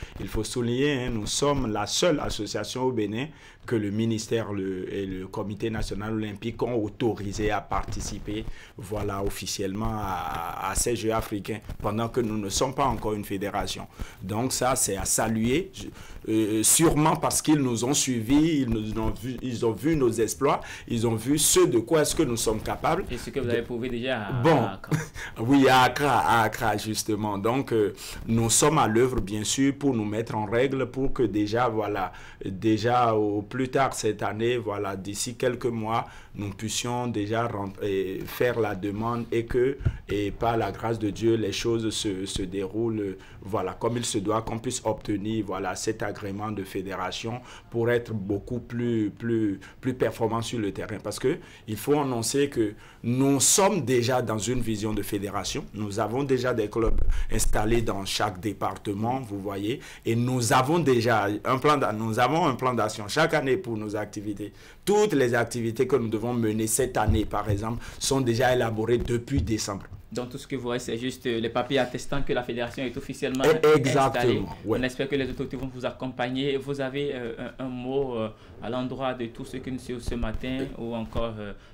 souligner, nous sommes la seule association au Bénin que le ministère et le Comité national olympique ont autorisé à participer officiellement à ces Jeux africains, pendant que nous ne sommes pas encore une fédération. Donc ça, c'est à saluer, sûrement parce qu'ils nous ont suivis, ils ont vu nos exploits, ils ont vu ce de quoi est-ce que nous sommes capables. Et ce que vous avez prouvé déjà à Accra. Oui, à Accra justement. Donc nous sommes à l'œuvre bien sûr pour nous mettre en règle, pour que déjà au plus tard cette année, d'ici quelques mois, nous puissions déjà faire la demande et par la grâce de Dieu, les choses se déroulent comme il se doit, qu'on puisse obtenir cet agrément de fédération pour être beaucoup plus performant sur le terrain. Parce que il faut annoncer que nous sommes déjà dans une vision de fédération. Nous avons déjà des clubs installés dans chaque département, vous voyez, et nous avons déjà un plan d'action chaque année pour nos activités. Toutes les activités que nous devons mener cette année, par exemple, sont déjà élaborées depuis décembre. Donc tout ce que vous voyez, c'est juste les papiers attestant que la fédération est officiellement installée. Ouais. On espère que les autorités vont vous accompagner. Vous avez un mot à l'endroit de tous ceux qui nous suivent ce matin, ou encore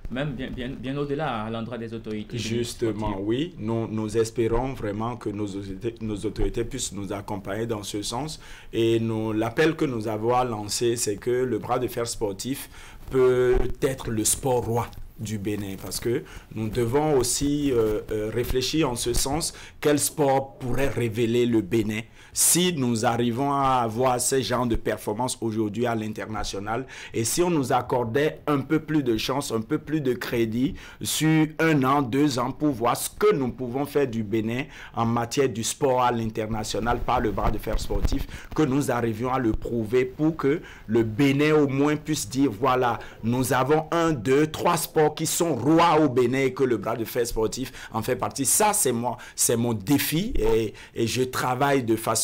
même bien au-delà, à l'endroit des autorités? Justement, oui. Nous espérons vraiment que nos autorités puissent nous accompagner dans ce sens. Et l'appel que nous avons lancé, c'est que le bras de fer sportif peut être le sport roi du Bénin, parce que nous devons aussi réfléchir en ce sens, quel sport pourrait révéler le Bénin si nous arrivons à avoir ce genre de performance aujourd'hui à l'international, et si on nous accordait un peu plus de chance, un peu plus de crédit sur 1 an, 2 ans pour voir ce que nous pouvons faire du Bénin en matière du sport à l'international par le bras de fer sportif, que nous arrivions à le prouver pour que le Bénin au moins puisse dire voilà, nous avons 1, 2, 3 sports qui sont rois au Bénin et que le bras de fer sportif en fait partie. Ça, c'est mon défi, et je travaille de façon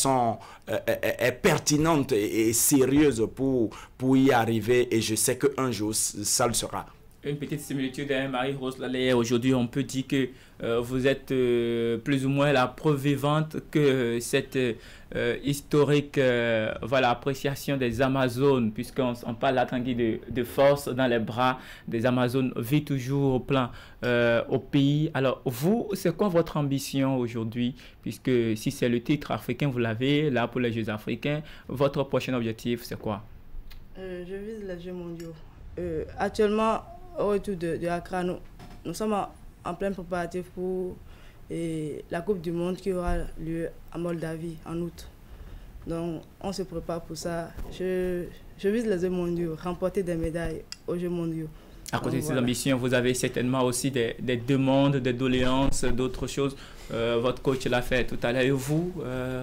pertinente et sérieuse pour y arriver, et je sais qu'un jour ça le sera. Une petite similitude, hein, Marie-Rose Laleye. Aujourd'hui, on peut dire que vous êtes plus ou moins la preuve vivante que cette historique appréciation des Amazones, puisqu'on parle là, Tanguy, de force dans les bras des Amazones, vit toujours au plan au pays. Alors, vous, c'est quoi votre ambition aujourd'hui? Puisque si c'est le titre africain, vous l'avez, là, pour les Jeux africains, votre prochain objectif, c'est quoi? Je vise les Jeux mondiaux. Actuellement, au retour de Accra, nous sommes en plein préparatif pour la Coupe du Monde qui aura lieu à Moldavie en août. Donc, on se prépare pour ça. Je vise les Jeux mondiaux, remporter des médailles aux Jeux mondiaux. À côté de ces ambitions, vous avez certainement aussi des demandes, des doléances, d'autres choses. Votre coach l'a fait tout à l'heure. Et vous,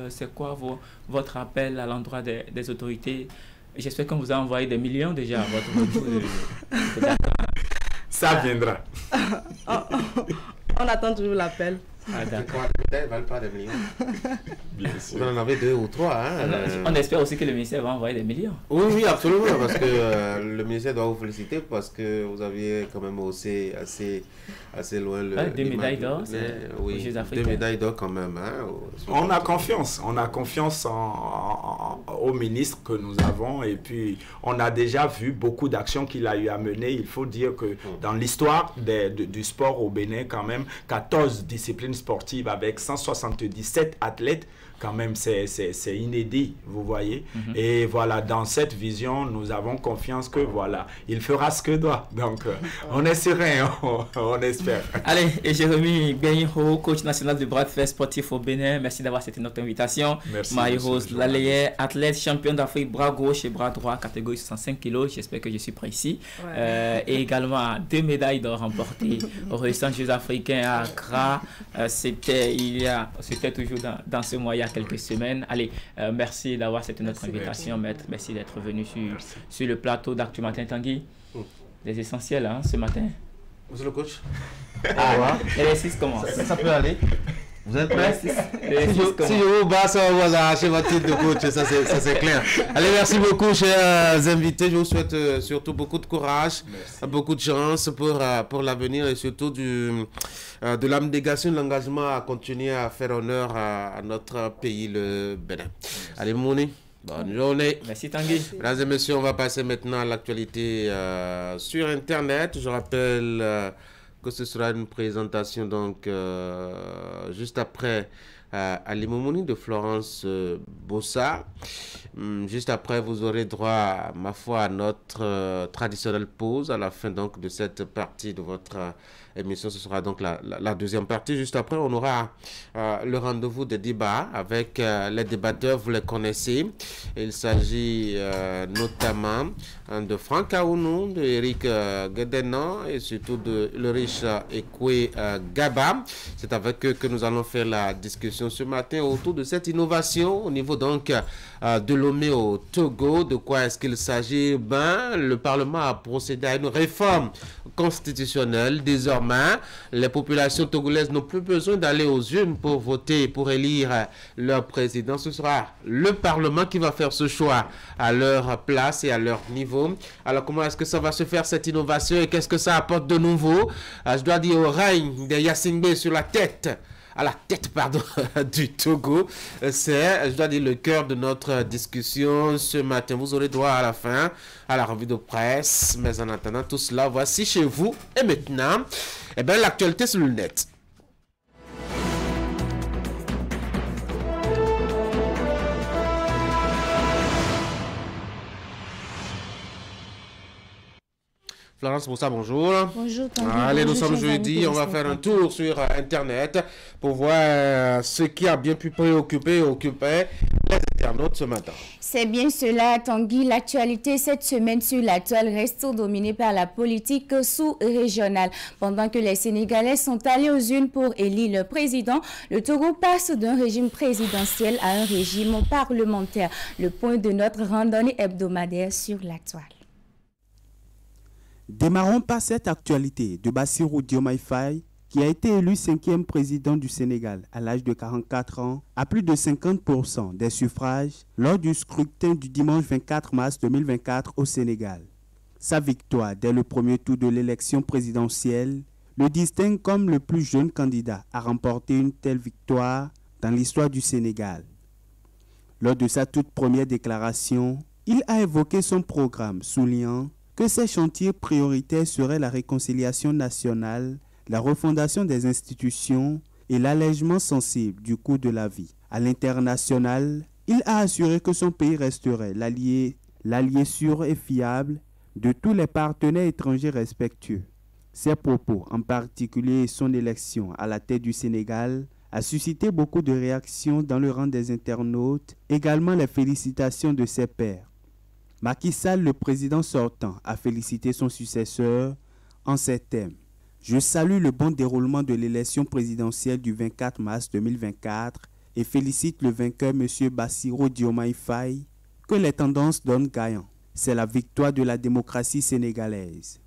c'est quoi votre appel à l'endroit des autorités? J'espère qu'on vous a envoyé des millions déjà à votre Ça viendra. On attend toujours l'appel. Ah, d'accord. Les ne valent pas des millions. Bien sûr. Vous en avez 2 ou 3. Hein, on espère aussi que le ministère va envoyer des millions. Oui, oui, absolument. Parce que le ministère doit vous féliciter parce que vous aviez quand même haussé assez loin le. 2 médailles d'or. Oui, 2 médailles d'or quand même. Hein, on a confiance. On a confiance au ministre que nous avons. Et puis, on a déjà vu beaucoup d'actions qu'il a eu à mener. Il faut dire que dans l'histoire du sport au Bénin, quand même, 14 disciplines sportives avec 177 athlètes, quand même, c'est inédit, vous voyez. Et voilà, dans cette vision, nous avons confiance que, voilà, il fera ce que doit. Donc, on est serein, on espère. Allez, et Jérémy Benho, coach national de bras de fer sportif au Bénin, merci d'avoir accepté notre invitation. Merci. Marie-Rose Laleye, athlète championne d'Afrique, bras gauche et bras droit, catégorie 65 kg. J'espère que je suis précis. Ouais. Et également 2 médailles d'or remportées aux récents Jeux africains à Accra. C'était toujours dans ce mois, il y a quelques semaines. Allez, merci d'avoir accepté notre invitation, maître. Merci d'être venu sur le plateau d'Actu Matin Tanguy. Les essentiels, hein, ce matin. Monsieur le coach. L'exercice commence. Ça peut aller. Vous êtes prêts? Si je vous bats, ça va vous arracher votre titre de coach, ça c'est clair. Allez, merci beaucoup, chers invités. Je vous souhaite surtout beaucoup de courage, beaucoup de chance pour l'avenir et surtout de l'abnégation, de l'engagement à continuer à faire honneur à notre pays, le Bénin. Allez, Mouni. Bonne journée. Merci Tanguy. Mesdames et messieurs, on va passer maintenant à l'actualité sur Internet. Je rappelle que ce sera une présentation donc juste après à l'Imomouni de Florence Bossa. Juste après, vous aurez droit, ma foi, à notre traditionnelle pause à la fin donc de cette partie de votre émission. Ce sera donc la deuxième partie. Juste après, on aura le rendez-vous de débat avec les débatteurs. Vous les connaissez. Il s'agit notamment de Franck Aounou, de Eric Guédenon et surtout de Ulrich Ekwe Gaba. C'est avec eux que nous allons faire la discussion ce matin autour de cette innovation au niveau donc de Lomé au Togo. De quoi est-ce qu'il s'agit? Le Parlement a procédé à une réforme constitutionnelle. Désormais, les populations togolaises n'ont plus besoin d'aller aux urnes pour voter, pour élire leur président. Ce sera le Parlement qui va faire ce choix à leur place et à leur niveau. Alors, comment est-ce que ça va se faire, cette innovation, et qu'est-ce que ça apporte de nouveau? Je dois dire au règne de Yassingbe sur la tête. À la tête, pardon, du Togo. C'est, je dois dire, le cœur de notre discussion ce matin. Vous aurez droit à la fin à la revue de presse. Mais en attendant tout cela, voici chez vous. Et maintenant, l'actualité sur le net. Florence Moussa, bonjour. Bonjour, Tanguy. Allez, nous Bonjour, sommes jeudi, on va faire un tour sur Internet pour voir ce qui a bien pu préoccuper et occuper les internautes ce matin. C'est bien cela, Tanguy. L'actualité cette semaine sur la toile reste dominée par la politique sous-régionale. Pendant que les Sénégalais sont allés aux urnes pour élire le président, le Togo passe d'un régime présidentiel à un régime parlementaire. Le point de notre randonnée hebdomadaire sur la toile. Démarrons par cette actualité de Bassirou Diomaye Faye, qui a été élu 5e président du Sénégal à l'âge de 44 ans, à plus de 50% des suffrages lors du scrutin du dimanche 24 mars 2024 au Sénégal. Sa victoire dès le premier tour de l'élection présidentielle le distingue comme le plus jeune candidat à remporter une telle victoire dans l'histoire du Sénégal. Lors de sa toute première déclaration, il a évoqué son programme, soulignant que ses chantiers prioritaires seraient la réconciliation nationale, la refondation des institutions et l'allègement sensible du coût de la vie. À l'international, il a assuré que son pays resterait l'allié sûr et fiable de tous les partenaires étrangers respectueux. Ses propos, en particulier son élection à la tête du Sénégal, a suscité beaucoup de réactions dans le rang des internautes, également les félicitations de ses pairs. Macky Sall, le président sortant, a félicité son successeur en ces termes. Je salue le bon déroulement de l'élection présidentielle du 24 mars 2024 et félicite le vainqueur M. Bassirou Diomaye Faye, que les tendances donnent gagnant. C'est la victoire de la démocratie sénégalaise.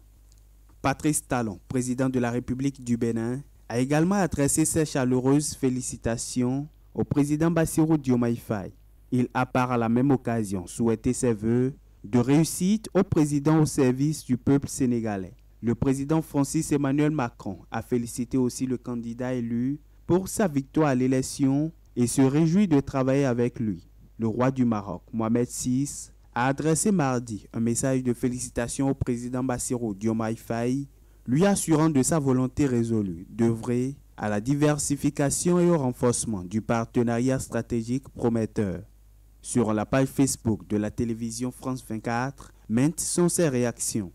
Patrice Talon, président de la République du Bénin, a également adressé ses chaleureuses félicitations au président Bassirou Diomaye Faye. Il a par la même occasion souhaité ses vœux de réussite au président au service du peuple sénégalais. Le président Francis Emmanuel Macron a félicité aussi le candidat élu pour sa victoire à l'élection et se réjouit de travailler avec lui. Le roi du Maroc, Mohamed VI, a adressé mardi un message de félicitations au président Bassirou Diomaye Faye, lui assurant de sa volonté résolue d'œuvrer à la diversification et au renforcement du partenariat stratégique prometteur. Sur la page Facebook de la télévision France 24, maintes sont ses réactions.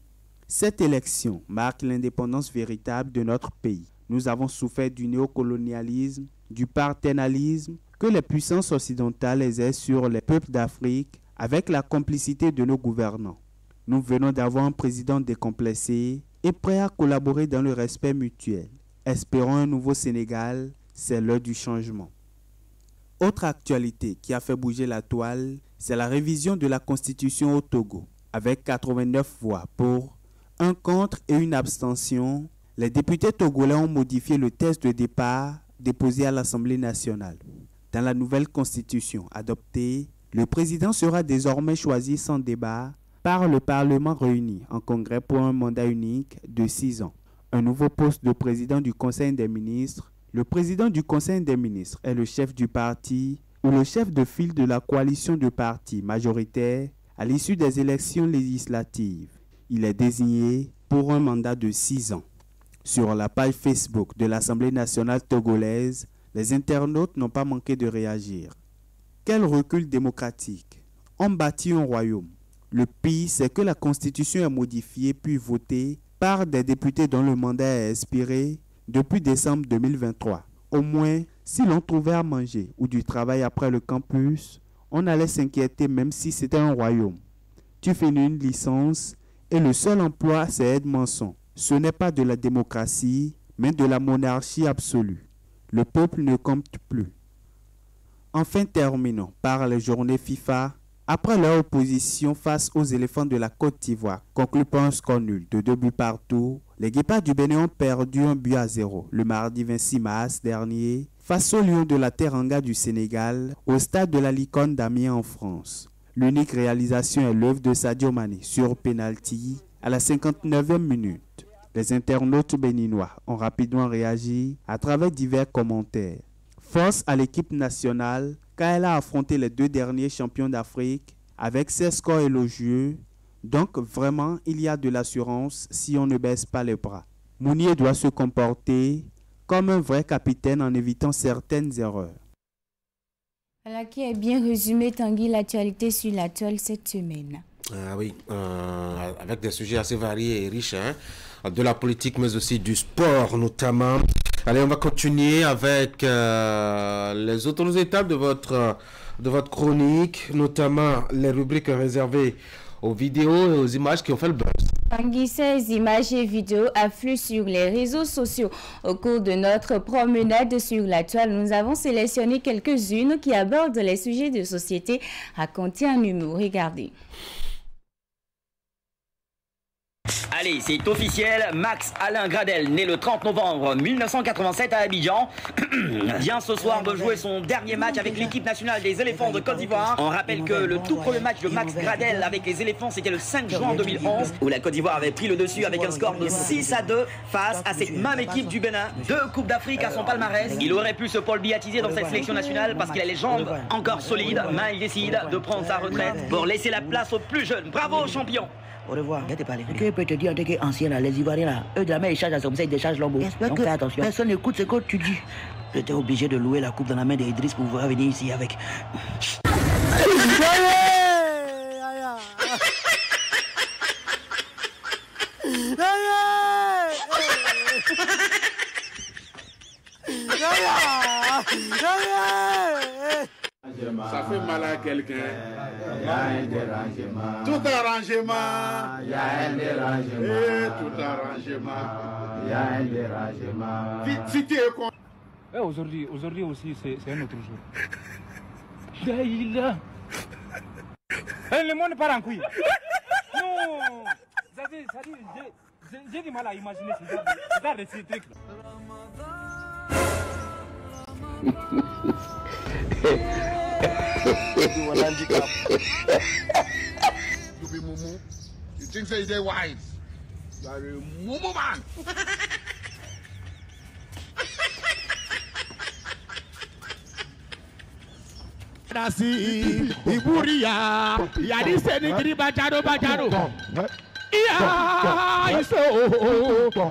Cette élection marque l'indépendance véritable de notre pays. Nous avons souffert du néocolonialisme, du paternalisme que les puissances occidentales exercent sur les peuples d'Afrique avec la complicité de nos gouvernants. Nous venons d'avoir un président décomplexé et prêt à collaborer dans le respect mutuel. Espérons un nouveau Sénégal, c'est l'heure du changement. Autre actualité qui a fait bouger la toile, c'est la révision de la Constitution au Togo. Avec 89 voix pour, 1 contre et une abstention, les députés togolais ont modifié le texte de départ déposé à l'Assemblée nationale. Dans la nouvelle Constitution adoptée, le président sera désormais choisi sans débat par le Parlement réuni en congrès pour un mandat unique de 6 ans. Un nouveau poste de président du Conseil des ministres. Le président du Conseil des ministres est le chef du parti ou le chef de file de la coalition de partis majoritaires à l'issue des élections législatives. Il est désigné pour un mandat de 6 ans. Sur la page Facebook de l'Assemblée nationale togolaise, les internautes n'ont pas manqué de réagir. Quel recul démocratique! On bâtit un royaume. Le pire, c'est que la Constitution est modifiée puis votée par des députés dont le mandat est expiré depuis décembre 2023. Au moins, si l'on trouvait à manger ou du travail après le campus, on allait s'inquiéter même si c'était un royaume. Tu finis une licence et le seul emploi c'est être maçon. Ce n'est pas de la démocratie, mais de la monarchie absolue. Le peuple ne compte plus. Enfin, terminons par les journées FIFA. Après leur opposition face aux éléphants de la Côte d'Ivoire, conclu par un score nul de 2 buts partout, les Guépards du Bénin ont perdu 1-0 le mardi 26 mars dernier face aux Lions de la Teranga du Sénégal au stade de la Licorne d'Amiens en France. L'unique réalisation est l'œuvre de Sadio Mané sur penalty à la 59e minute. Les internautes béninois ont rapidement réagi à travers divers commentaires. Force à l'équipe nationale car elle a affronté les 2 derniers champions d'Afrique avec ses scores élogieux. Donc vraiment, il y a de l'assurance si on ne baisse pas les bras. Mounier doit se comporter comme un vrai capitaine en évitant certaines erreurs. Voilà qui est bien résumé, Tanguy, l'actualité sur la toile cette semaine. Oui, avec des sujets assez variés et riches, hein, de la politique, mais aussi du sport notamment. Allez, on va continuer avec les autres étapes de votre chronique, notamment les rubriques réservées aux vidéos et aux images qui ont fait le buzz. Tanguy, ces images et vidéos affluent sur les réseaux sociaux. Au cours de notre promenade sur la toile, nous avons sélectionné quelques-unes qui abordent les sujets de société racontés en humour. Regardez. Allez, c'est officiel, Max Alain Gradel, né le 30 novembre 1987 à Abidjan, vient ce soir de jouer son dernier match avec l'équipe nationale des éléphants de Côte d'Ivoire. On rappelle que le tout premier match de Max Gradel avec les éléphants, c'était le 5 juin 2011, où la Côte d'Ivoire avait pris le dessus avec un score de 6-2 face à cette même équipe du Bénin. 2 Coupes d'Afrique à son palmarès. Il aurait pu se polbiatiser dans cette sélection nationale parce qu'il a les jambes encore solides, mais il décide de prendre sa retraite pour laisser la place aux plus jeunes. Bravo, champion! Au revoir, je vais te parler. Ce que je peux te dire en tant qu'ancien, là, les Ivoiriens, là, eux, jamais ils chargent comme ça, ils déchargent l'ombre. Donc fais attention. Personne n'écoute ce que tu dis. J'étais obligé de louer la coupe dans la main d'Idriss pour pouvoir venir ici avec. Ça fait mal à quelqu'un. Il y a un dérangement. Tout arrangement. Il y a un dérangement. Et tout arrangement. Il y a un dérangement. Si tu es con. Aujourd'hui aussi, c'est un autre jour. Le monde part en couille. Non. J'ai du mal à imaginer ce genre de trucs. You be mumu. You think say they wise? You are a mumu man. Nasi Iburia Yadi Senigri Bajaro Iya Iso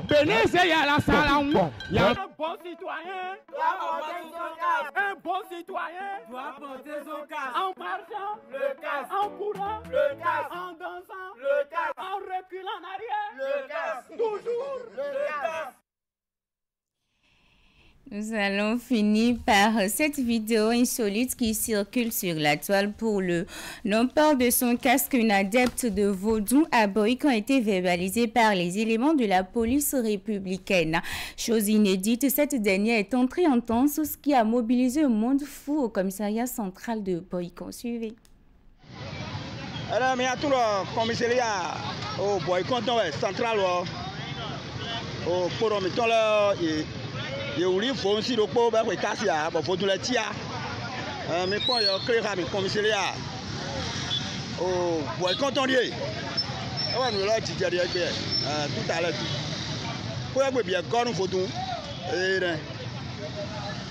Benese Yala Salam. Un bon citoyen doit porter son casque. Un bon citoyen doit porter son casque. En marchant, le casque. En courant, le casque. En dansant, le casque. En reculant en arrière, le casque. Toujours le casque. Nous allons finir par cette vidéo insolite qui circule sur la toile pour le non-port de son casque. Une adepte de vaudou à Boïk a été verbalisée par les éléments de la police républicaine. Chose inédite, cette dernière est entrée en danse, ce qui a mobilisé un monde fou au commissariat central de Boïk. Suivez. Alors, mais à tout le commissariat au Boïk central, au forum, je voulais faire aussi le pot pour casser, pour tout le tia. Mais quand je crée le commissariat, au bois contentieux, on va le dire tout à l'heure. Pour que bien quand nous faisons,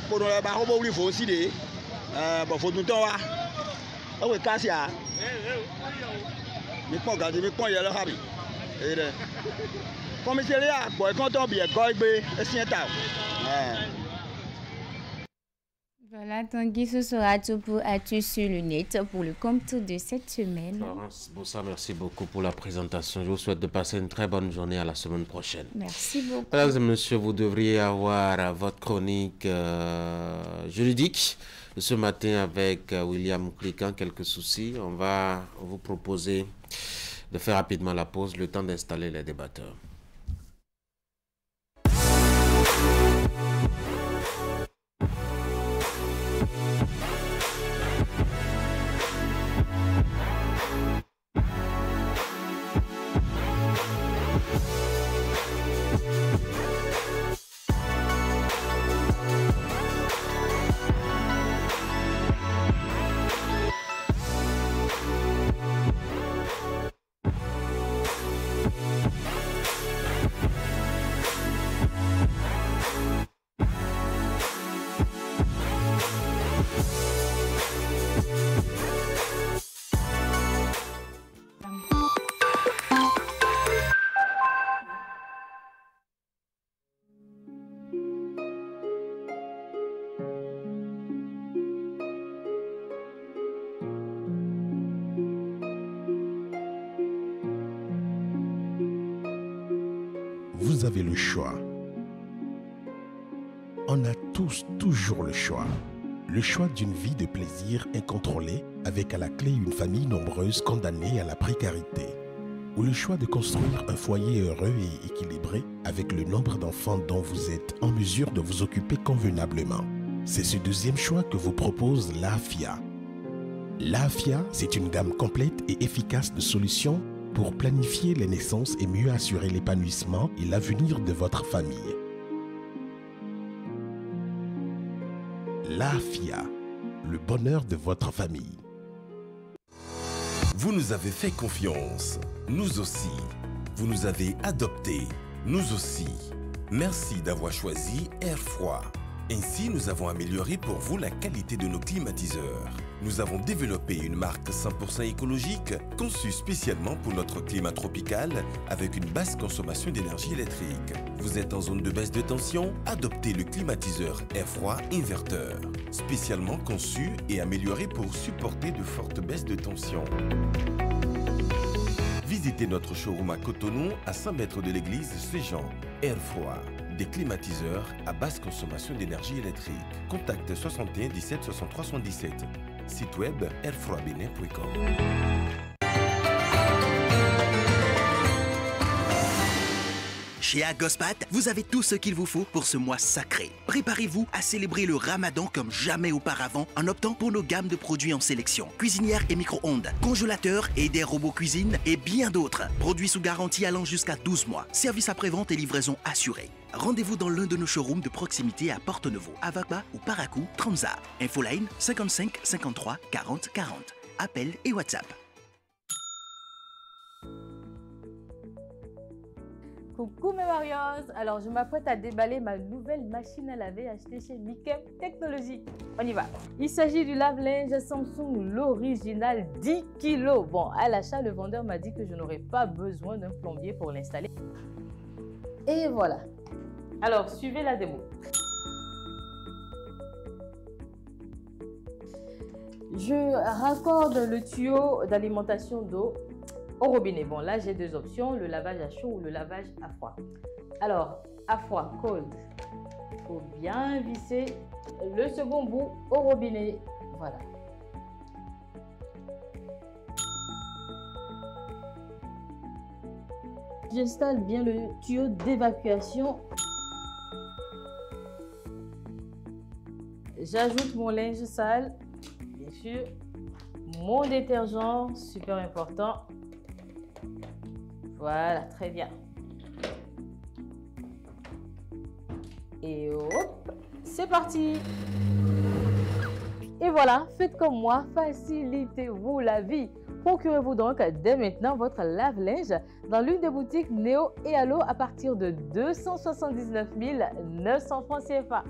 pour nous faire on faut aussi des, pour faire tout le temps, on va casser. Mais quand il y a le rabi, commissariat, bois contentieux, bien quand il y a Voilà, Tanguy, ce sera tout pour Actu sur le net pour le compte de cette semaine. Florence Bossa, merci beaucoup pour la présentation. Je vous souhaite de passer une très bonne journée à la semaine prochaine. Merci beaucoup. Mesdames et messieurs, vous devriez avoir votre chronique juridique ce matin avec William Cliquant. Quelques soucis. On va vous proposer de faire rapidement la pause, le temps d'installer les débatteurs. vous avez le choix. On a tous toujours le choix. Le choix d'une vie de plaisir incontrôlée avec à la clé une famille nombreuse condamnée à la précarité. Ou le choix de construire un foyer heureux et équilibré avec le nombre d'enfants dont vous êtes en mesure de vous occuper convenablement. C'est ce deuxième choix que vous propose l'AFIA. L'AFIA, c'est une gamme complète et efficace de solutions pour planifier les naissances et mieux assurer l'épanouissement et l'avenir de votre famille. L'AFIA, le bonheur de votre famille. Vous nous avez fait confiance, nous aussi. Vous nous avez adoptés, nous aussi. Merci d'avoir choisi Air Froid. Ainsi, nous avons amélioré pour vous la qualité de nos climatiseurs. Nous avons développé une marque 100% écologique conçue spécialement pour notre climat tropical avec une basse consommation d'énergie électrique. Vous êtes en zone de baisse de tension? Adoptez le climatiseur Air Froid Inverteur, spécialement conçu et amélioré pour supporter de fortes baisses de tension. Visitez notre showroom à Cotonou, à 100 mètres de l'église Saint-Jean. Air Froid, des climatiseurs à basse consommation d'énergie électrique. Contacte 61 17 63 77. Site web airfroidbenin.com. Chez Agospat, vous avez tout ce qu'il vous faut pour ce mois sacré. Préparez-vous à célébrer le Ramadan comme jamais auparavant en optant pour nos gammes de produits en sélection. Cuisinières et micro-ondes, congélateurs et des robots cuisine et bien d'autres. Produits sous garantie allant jusqu'à 12 mois. Service après-vente et livraison assurée. Rendez-vous dans l'un de nos showrooms de proximité à Porto-Novo, Avapa ou Paracou, Tromsø. Infoline 55 53 40 40. Appel et WhatsApp. Coucou mes Marios, alors je m'apprête à déballer ma nouvelle machine à laver achetée chez Mikem Technologies. On y va. Il s'agit du lave-linge Samsung, l'original 10 kg. Bon, à l'achat, le vendeur m'a dit que je n'aurais pas besoin d'un plombier pour l'installer. Et voilà. Alors, suivez la démo. Je raccorde le tuyau d'alimentation d'eau au robinet. Bon, là, j'ai deux options, le lavage à chaud ou le lavage à froid. Alors, à froid, cold. Il faut bien visser le second bout au robinet. Voilà. J'installe bien le tuyau d'évacuation. J'ajoute mon linge sale, bien sûr. Mon détergent, super important. Voilà, très bien. Et hop, c'est parti. Et voilà, faites comme moi, facilitez-vous la vie. Procurez-vous donc dès maintenant votre lave-linge dans l'une des boutiques Néo et Allo à partir de 279 900 francs CFA.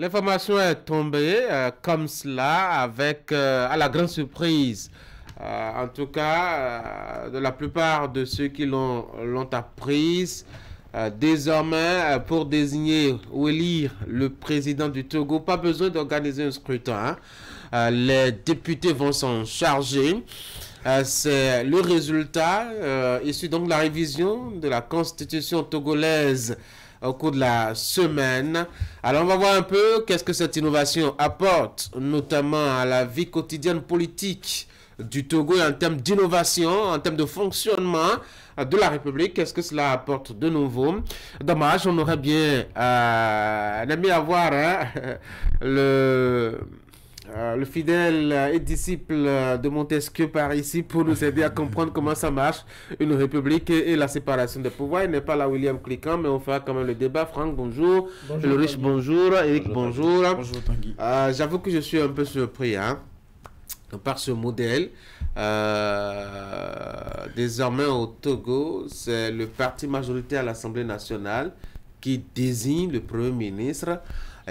L'information est tombée comme cela, avec, à la grande surprise, en tout cas, de la plupart de ceux qui l'ont apprise. Désormais, pour désigner ou élire le président du Togo, pas besoin d'organiser un scrutin. Les députés vont s'en charger. C'est le résultat issu donc de la révision de la constitution togolaise au cours de la semaine. Alors on va voir un peu qu'est-ce que cette innovation apporte, notamment à la vie quotidienne politique du Togo et en termes d'innovation, en termes de fonctionnement de la République. Qu'est-ce que cela apporte de nouveau? Dommage, on aurait bien aimé avoir le fidèle et disciple de Montesquieu par ici pour nous aider à comprendre comment ça marche, une république et la séparation des pouvoirs. Il n'est pas là William Cliquant, mais on fera quand même le débat. Franck, bonjour. Bonjour. Le riche, bonjour. Eric, bonjour. Bonjour, Tanguy. J'avoue que je suis un peu surpris par ce modèle. Désormais au Togo, c'est le parti majoritaire à l'Assemblée nationale qui désigne le Premier ministre.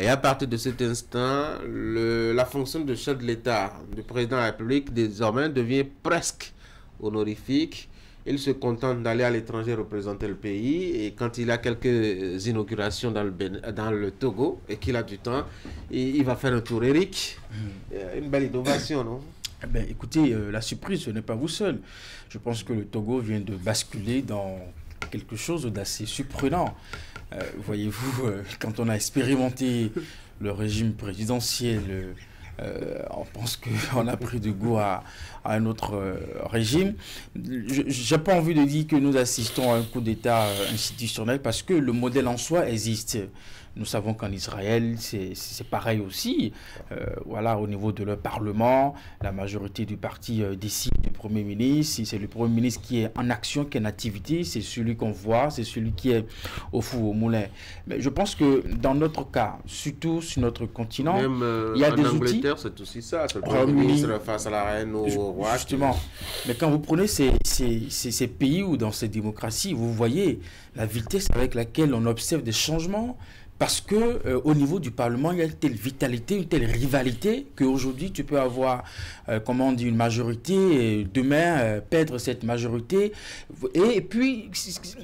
Et à partir de cet instant, la fonction de chef de l'État, du président de la République, désormais devient presque honorifique. Il se contente d'aller à l'étranger représenter le pays. Et quand il a quelques inaugurations dans le Togo et qu'il a du temps, il va faire un tour. Eric, une belle innovation, non? Ben, écoutez, la surprise, ce n'est pas vous seul. Je pense que le Togo vient de basculer dans quelque chose d'assez surprenant. Voyez-vous, quand on a expérimenté le régime présidentiel, on pense qu'on a pris de goût à un autre régime. Je n'ai pas envie de dire que nous assistons à un coup d'État institutionnel parce que le modèle en soi existe. Nous savons qu'en Israël, c'est pareil aussi. Voilà, au niveau de leur parlement, la majorité du parti décide du Premier ministre. Si c'est le Premier ministre qui est en action, qui est en activité, c'est celui qu'on voit, c'est celui qui est au four, au moulin. Mais je pense que dans notre cas, surtout sur notre continent, même, il y a des outils. En Angleterre, c'est aussi ça. C'est le Premier ministre face à la reine ou au roi. Justement. Mais quand vous prenez ces pays ou dans ces démocraties, vous voyez la vitesse avec laquelle on observe des changements. Parce que au niveau du Parlement, il y a une telle vitalité, une telle rivalité qu'aujourd'hui tu peux avoir, comment on dit, une majorité et demain perdre cette majorité. Et puis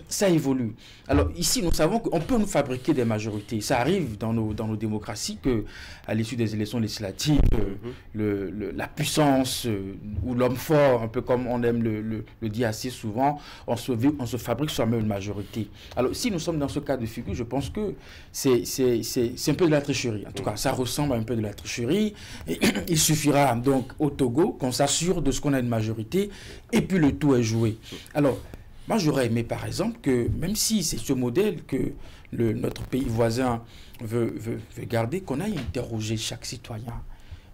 ça évolue. Alors ici, nous savons qu'on peut nous fabriquer des majorités. Ça arrive dans nos démocraties que à l'issue des élections législatives, la puissance ou l'homme fort, un peu comme on aime le dire assez souvent, on se fabrique soi-même une majorité. Alors si nous sommes dans ce cas de figure, je pense que c'est un peu de la tricherie. En tout cas, ça ressemble à un peu de la tricherie. Et il suffira donc au Togo qu'on s'assure de ce qu'on a une majorité et puis le tout est joué. Alors, moi j'aurais aimé par exemple que, même si c'est ce modèle que notre pays voisin veut garder, qu'on aille interroger chaque citoyen.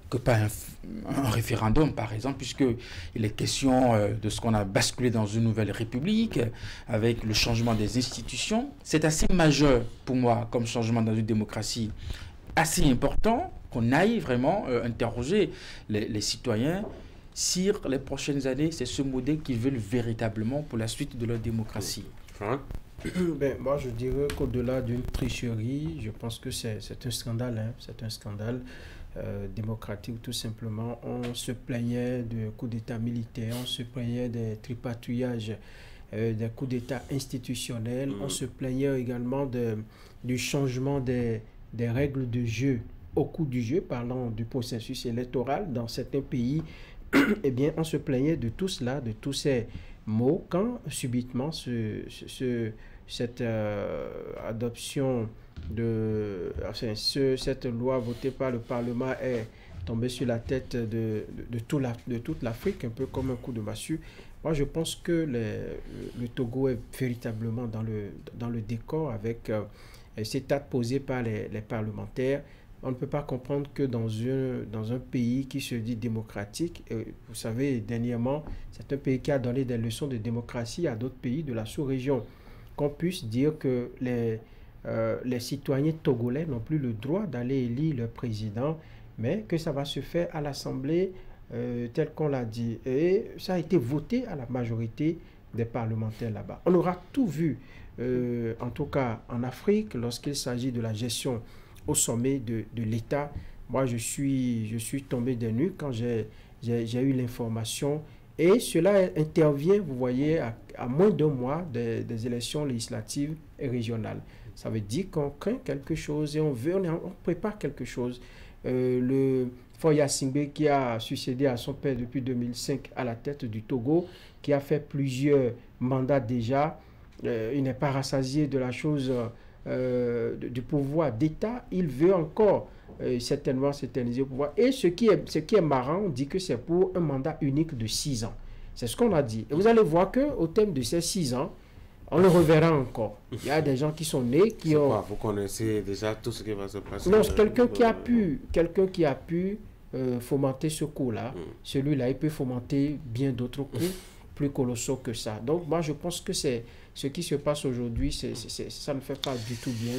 Que pas un référendum, par exemple, puisqu'il est question de ce qu'on a basculé dans une nouvelle république, avec le changement des institutions. C'est assez majeur pour moi comme changement dans une démocratie, assez important qu'on aille vraiment interroger les citoyens sur les prochaines années. C'est ce modèle qu'ils veulent véritablement pour la suite de leur démocratie. Ben, moi, je dirais qu'au-delà d'une tricherie, je pense que c'est un scandale. C'est un scandale. Démocratique, tout simplement. On se plaignait de coups d'État militaires, on se plaignait des tripatouillages, des coups d'État institutionnels, on se plaignait également du changement des règles de jeu au cours du jeu, parlant du processus électoral dans certains pays. Eh bien, on se plaignait de tout cela, de tous ces maux, quand subitement cette adoption cette loi votée par le Parlement est tombée sur la tête de toute l'Afrique, un peu comme un coup de massue. Moi, je pense que le Togo est véritablement dans le décor avec cet acte posé par les parlementaires. On ne peut pas comprendre que dans un pays qui se dit démocratique, vous savez, dernièrement, c'est un pays qui a donné des leçons de démocratie à d'autres pays de la sous-région, qu'on puisse dire que les citoyens togolais n'ont plus le droit d'aller élire leur président, mais que ça va se faire à l'Assemblée tel qu'on l'a dit. Et ça a été voté à la majorité des parlementaires là-bas. On aura tout vu, en tout cas en Afrique, lorsqu'il s'agit de la gestion au sommet de l'État. Moi, je suis tombé des nues quand j'ai eu l'information. Et cela intervient, vous voyez, à moins d'un mois des élections législatives et régionales. Ça veut dire qu'on craint quelque chose et on prépare quelque chose. Le Foya Singbe, qui a succédé à son père depuis 2005 à la tête du Togo, qui a fait plusieurs mandats déjà, il n'est pas rassasié de la chose du pouvoir d'État, il veut encore certainement s'éterniser au pouvoir. Et ce qui est marrant, on dit que c'est pour un mandat unique de 6 ans. C'est ce qu'on a dit. Et vous allez voir qu'au terme de ces 6 ans, on le reverra encore. Il y a des gens qui sont nés, qui ont... Vous connaissez déjà tout ce qui va se passer. Non, quelqu'un qui a pu fomenter ce coup-là, celui-là, il peut fomenter bien d'autres coups plus colossaux que ça. Donc, moi, je pense que c'est ce qui se passe aujourd'hui, ça ne fait pas du tout bien.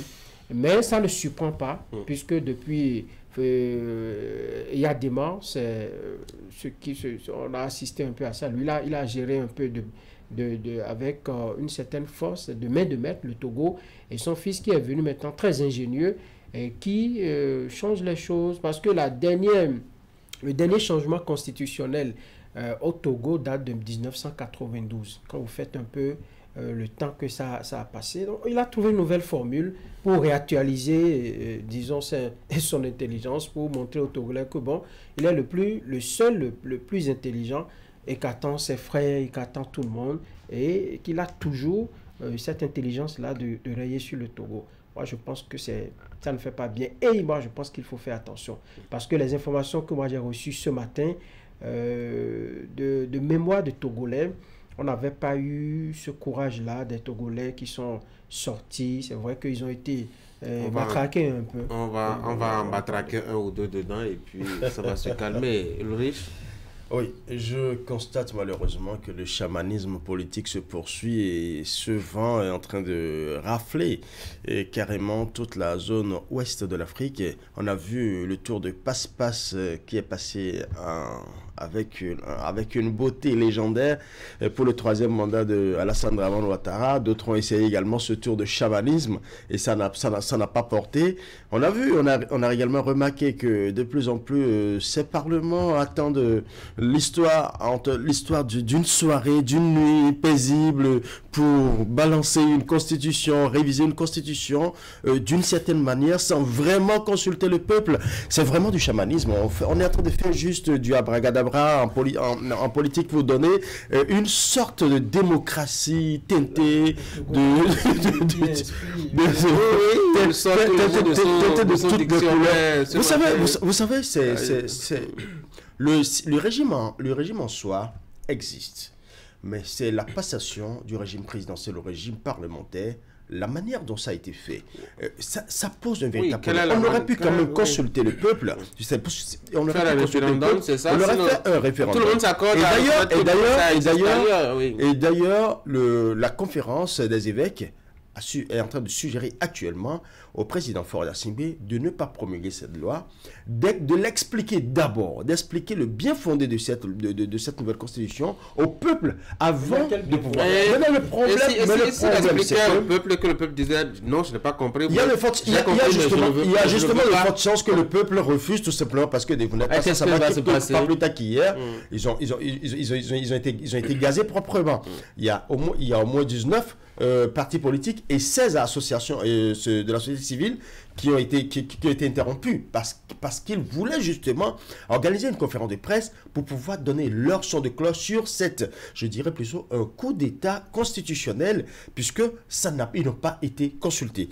Mais ça ne surprend pas, puisque depuis il y a des morts, on a assisté un peu à ça. Lui, là, il a géré un peu avec une certaine force de main de maître le Togo, et son fils qui est venu maintenant très ingénieux et qui change les choses, parce que le dernier changement constitutionnel au Togo date de 1992. Quand vous faites un peu le temps que ça a passé, donc, il a trouvé une nouvelle formule pour réactualiser, disons, son intelligence, pour montrer aux Togolais que bon, il est le plus intelligent, et qu'attend ses frères, et qu'attend tout le monde, et qu'il a toujours cette intelligence-là de rayer sur le Togo. Moi, je pense que ça ne fait pas bien. Et moi, je pense qu'il faut faire attention. Parce que les informations que moi j'ai reçues ce matin, de mémoire de Togolais, on n'avait pas eu ce courage-là des Togolais qui sont sortis. C'est vrai qu'ils ont été matraqués un peu. On va en matraquer un ou deux dedans et puis ça va se calmer. Ulrich? Oui, je constate malheureusement que le chamanisme politique se poursuit et ce vent est en train de rafler carrément toute la zone ouest de l'Afrique. On a vu le tour de passe-passe qui est passé avec une beauté légendaire pour le 3e mandat de Alassane Dramane Ouattara. D'autres ont essayé également ce tour de chamanisme et ça n'a pas porté. On a également remarqué que de plus en plus ces parlements attendent l'histoire d'une soirée, d'une nuit paisible pour balancer une constitution, réviser une constitution d'une certaine manière sans vraiment consulter le peuple. C'est vraiment du chamanisme. On est en train de faire juste du abracadabra en politique pour donner une sorte de démocratie teintée de toutes les couleurs. Vous savez, le régime en soi existe, mais c'est la passation du régime présidentiel au régime parlementaire, la manière dont ça a été fait. Ça pose un véritable problème. On aurait pu quand même consulter le peuple. On aurait fait un référendum. Tout le monde s'accorde. Et d'ailleurs, la conférence des évêques est en train de suggérer actuellement au président Faure Gnassingbé de ne pas promulguer cette loi, de l'expliquer d'abord, d'expliquer le bien fondé de cette nouvelle constitution au peuple avant de pouvoir. Mais le problème, c'est au peuple que le peuple disait non, je n'ai pas compris. Il y a justement de fortes chances que le peuple refuse tout simplement parce que vous n'êtes pas plus tard qu'hier, ils ont été gazés proprement. Il y a au moins 19 partis politiques et 16 associations de la société civile qui ont été interrompus parce qu'ils voulaient justement organiser une conférence de presse pour pouvoir donner leur son de cloche sur je dirais plutôt un coup d'État constitutionnel puisque ils n'ont pas été consultés.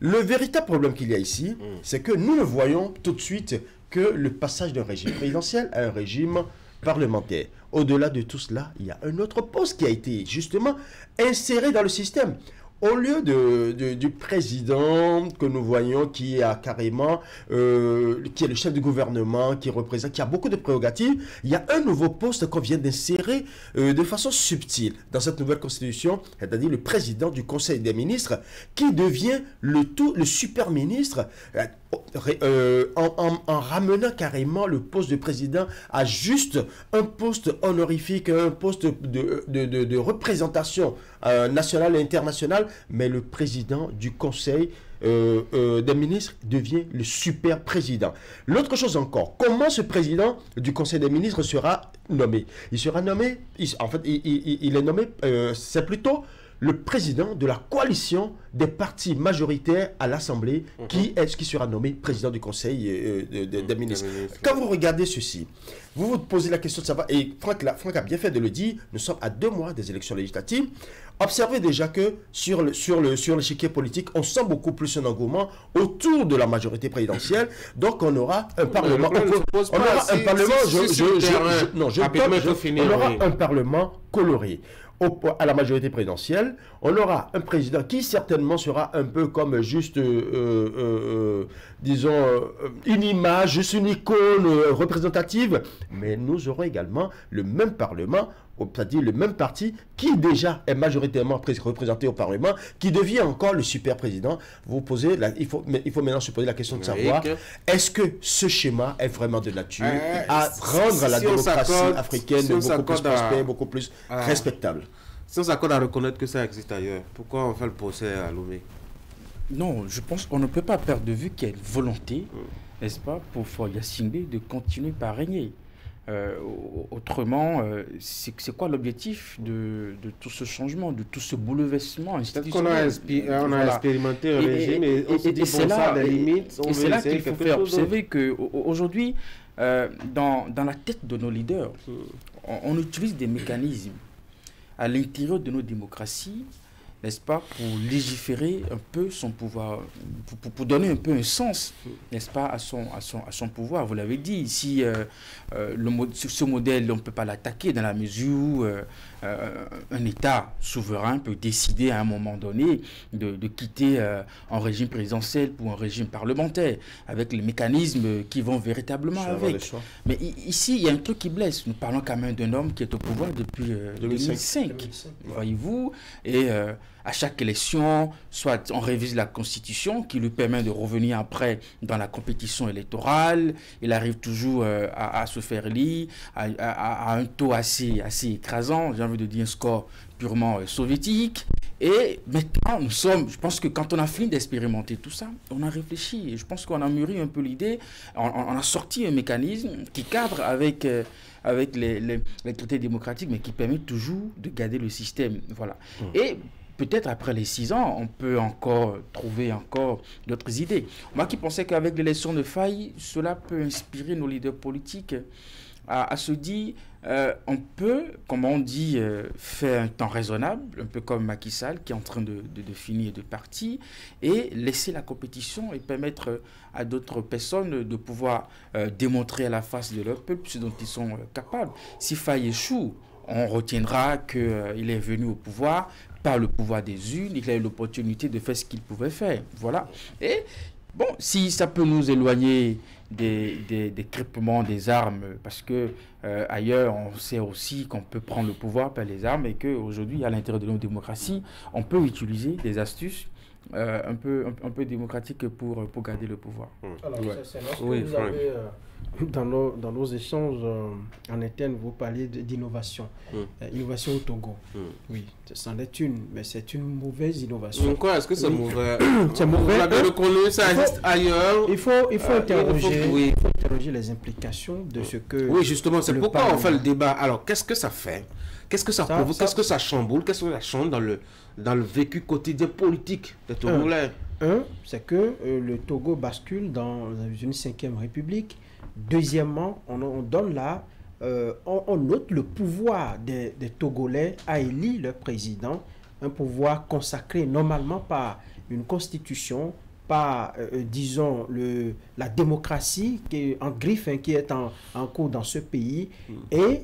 Le véritable problème qu'il y a ici, c'est que nous ne voyons tout de suite que le passage d'un régime présidentiel à un régime parlementaire. Au-delà de tout cela, il y a un autre poste qui a été justement inséré dans le système. Au lieu du président que nous voyons qui a carrément, qui est le chef du gouvernement, qui a beaucoup de prérogatives, il y a un nouveau poste qu'on vient d'insérer de façon subtile dans cette nouvelle constitution, c'est-à-dire le président du Conseil des ministres, qui devient le super ministre en ramenant carrément le poste de président à juste un poste honorifique, un poste de représentation nationale et internationale, mais le président du Conseil des ministres devient le super président. L'autre chose encore, comment ce président du Conseil des ministres sera nommé? Il sera nommé, il est nommé, c'est plutôt le président de la coalition des partis majoritaires à l'Assemblée qui sera nommé président du Conseil des ministres. Quand vous regardez ceci, vous vous posez la question de savoir, et Franck a bien fait de le dire, nous sommes à 2 mois des élections législatives. observez déjà que sur l'échiquier politique, on sent beaucoup plus un engouement autour de la majorité présidentielle. Donc on aura un Parlement. On aura un Parlement coloré. À la majorité présidentielle, on aura un président qui certainement sera un peu comme juste, disons, une image, juste une icône représentative, mais nous aurons également le même Parlement, c'est-à-dire le même parti qui déjà est majoritairement représenté au Parlement, qui devient encore le super président. Il faut maintenant se poser la question de savoir, est-ce que ce schéma est vraiment de nature à rendre la démocratie africaine beaucoup plus prospère, beaucoup plus respectable? Si on s'accorde à reconnaître que ça existe ailleurs, pourquoi on fait le procès à Lomé? Non, je pense qu'on ne peut pas perdre de vue qu'il y a une volonté, n'est-ce pas, pour Faure Gnassingbé de continuer par régner. Autrement, c'est quoi l'objectif de tout ce changement, de tout ce bouleversement institutionnel? On a expérimenté un régime et on s'est dit, bon, ça a des limites. Et c'est là qu'il faut faire observer qu'aujourd'hui, dans la tête de nos leaders, on utilise des mécanismes à l'intérieur de nos démocraties, n'est-ce pas, pour légiférer un peu son pouvoir, pour donner un peu un sens, n'est-ce pas, à son pouvoir. Vous l'avez dit, si ce modèle, on ne peut pas l'attaquer dans la mesure où un État souverain peut décider à un moment donné de quitter un régime présidentiel pour un régime parlementaire, avec les mécanismes qui vont véritablement avec. Mais ici, il y a un truc qui blesse. Nous parlons quand même d'un homme qui est au pouvoir depuis 2005. Voyez-vous, et à chaque élection, soit on révise la Constitution qui lui permet de revenir après dans la compétition électorale. Il arrive toujours à se faire élire à un taux assez écrasant, j'ai envie de dire un score purement soviétique. Et maintenant, je pense que quand on a fini d'expérimenter tout ça, on a réfléchi. Et je pense qu'on a mûri un peu l'idée. On a sorti un mécanisme qui cadre avec les traités démocratiques, mais qui permet toujours de garder le système. Voilà. Et peut-être après les 6 ans, on peut trouver d'autres idées. Moi qui pensais qu'avec l'élection de Faye, cela peut inspirer nos leaders politiques à se dire, on peut, comme on dit, faire un temps raisonnable, un peu comme Macky Sall qui est en train de finir de partir, et laisser la compétition et permettre à d'autres personnes de pouvoir démontrer à la face de leur peuple ce dont ils sont capables. Si Faye échoue, on retiendra qu'il est venu au pouvoir par le pouvoir des urnes, il a eu l'opportunité de faire ce qu'il pouvait faire. Voilà. Et bon, si ça peut nous éloigner des crépements des armes, parce que ailleurs, on sait aussi qu'on peut prendre le pouvoir par les armes et qu'aujourd'hui, à l'intérieur de nos démocraties, on peut utiliser des astuces un peu démocratiques pour garder le pouvoir. Alors, c'est lorsque vous avez, dans nos échanges en interne, vous parlez d'innovation. Innovation au Togo. Oui, c'en est une, mais c'est une mauvaise innovation. Pourquoi est-ce que c'est mauvais? C'est mauvais. Vous avez reconnu, ça existe ailleurs. Il faut interroger les implications de ce que... Oui, justement, c'est pourquoi on fait le débat. Alors, qu'est-ce que ça fait? Qu'est-ce que ça provoque? Qu'est-ce que ça chamboule? Qu'est-ce que ça change dans le vécu quotidien politique des Togolais? C'est que le Togo bascule dans une 5e république. Deuxièmement, on donne là, on note le pouvoir des Togolais à élire leur président, un pouvoir consacré normalement par une constitution, par, disons, la démocratie qui est en griffe, qui est en cours dans ce pays, et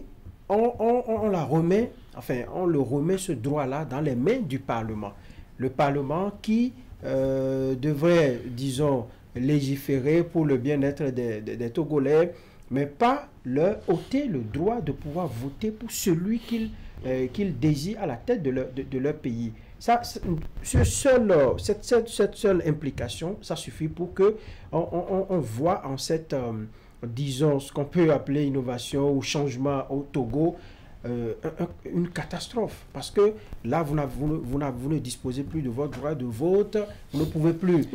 on la remet, enfin, on le remet ce droit-là dans les mains du Parlement. Le Parlement qui devrait, disons, légiférer pour le bien-être des Togolais, mais pas leur ôter le droit de pouvoir voter pour celui qu'ils désirent à la tête de leur pays. Ça, cette seule implication, ça suffit pour que on voit en cette, disons, ce qu'on peut appeler innovation ou changement au Togo, une catastrophe, parce que là vous ne disposez plus de votre droit de vote, vous ne pouvez plus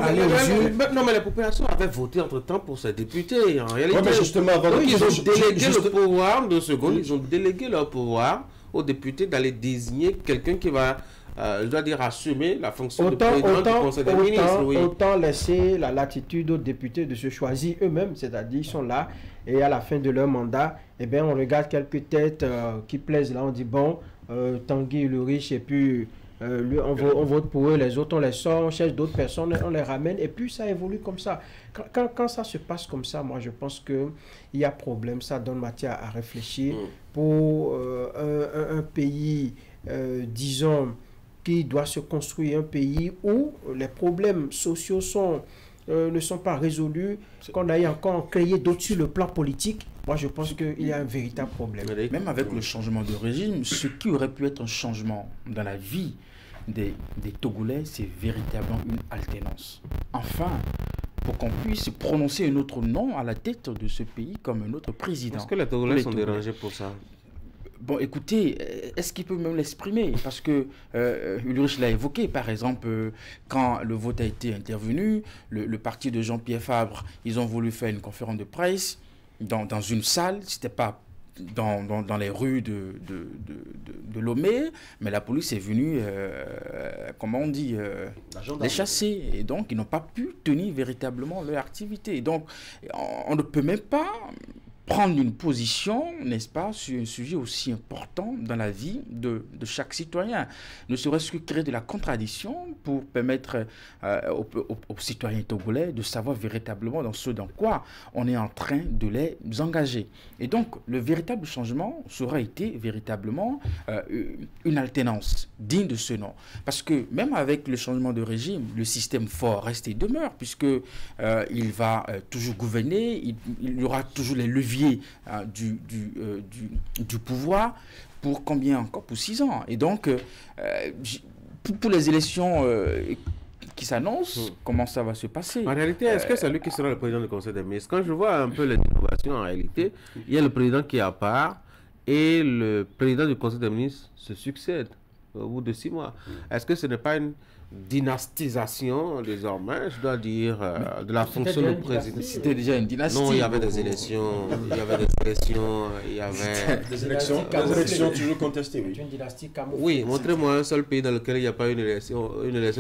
aller aux urnes. Non, mais les populations avaient voté entre temps pour ces députés en réalité. Mais justement, ils ont délégué le pouvoir, ils ont délégué leur pouvoir aux députés d'aller désigner quelqu'un qui va je dois dire assumer la fonction de président du Conseil des ministres. Autant laisser la latitude aux députés de se choisir eux-mêmes, c'est-à-dire ils sont là et à la fin de leur mandat, eh bien, on regarde quelques têtes qui plaisent là, on dit bon, Tanguy le riche, et puis on vote pour eux, les autres on les sort, on cherche d'autres personnes, on les ramène, et puis ça évolue comme ça. Quand ça se passe comme ça, moi je pense qu'il y a problème, ça donne matière à réfléchir pour un pays, disons, qui doit se construire, un pays où les problèmes sociaux ne sont pas résolus, qu'on aille encore créer d'autres sur le plan politique. Moi, je pense qu'il y a un véritable problème. Même avec le changement de régime, ce qui aurait pu être un changement dans la vie des Togolais, c'est véritablement une alternance. Enfin, pour qu'on puisse prononcer un autre nom à la tête de ce pays comme un autre président. Est-ce que les Togolais sont dérangés pour ça? Bon, écoutez, est-ce qu'il peut même l'exprimer? Parce que Ulrich l'a évoqué, par exemple, quand le vote a été intervenu, le parti de Jean-Pierre Fabre, ils ont voulu faire une conférence de presse dans une salle, c'était pas dans les rues de Lomé, mais la police est venue, comment on dit, les chasser. Et donc, ils n'ont pas pu tenir véritablement leur activité. Et donc, on ne peut même pas prendre une position, n'est-ce pas, sur un sujet aussi important dans la vie de chaque citoyen. Ne serait-ce que créer de la contradiction pour permettre aux citoyens togolais de savoir véritablement dans ce dans quoi on est en train de les engager. Et donc, le véritable changement serait été véritablement une alternance digne de ce nom. Parce que même avec le changement de régime, le système fort reste et demeure, puisque il va toujours gouverner, il y aura toujours les leviers du pouvoir pour combien encore? Pour 6 ans. Et donc, pour les élections qui s'annoncent, comment ça va se passer? En réalité, est-ce que c'est lui qui sera le président du Conseil des ministres? Quand je vois un peu les innovations, en réalité, il y a le président qui est à part et le président du Conseil des ministres se succède au bout de 6 mois. Est-ce que ce n'est pas une dynastisation désormais, je dois dire, de la fonction de président? C'était déjà une dynastie. Non, il y avait des élections, il y avait des élections toujours contestées, oui. Une dynastie camouflée. Oui, montrez-moi un seul pays dans lequel il n'y a pas une élection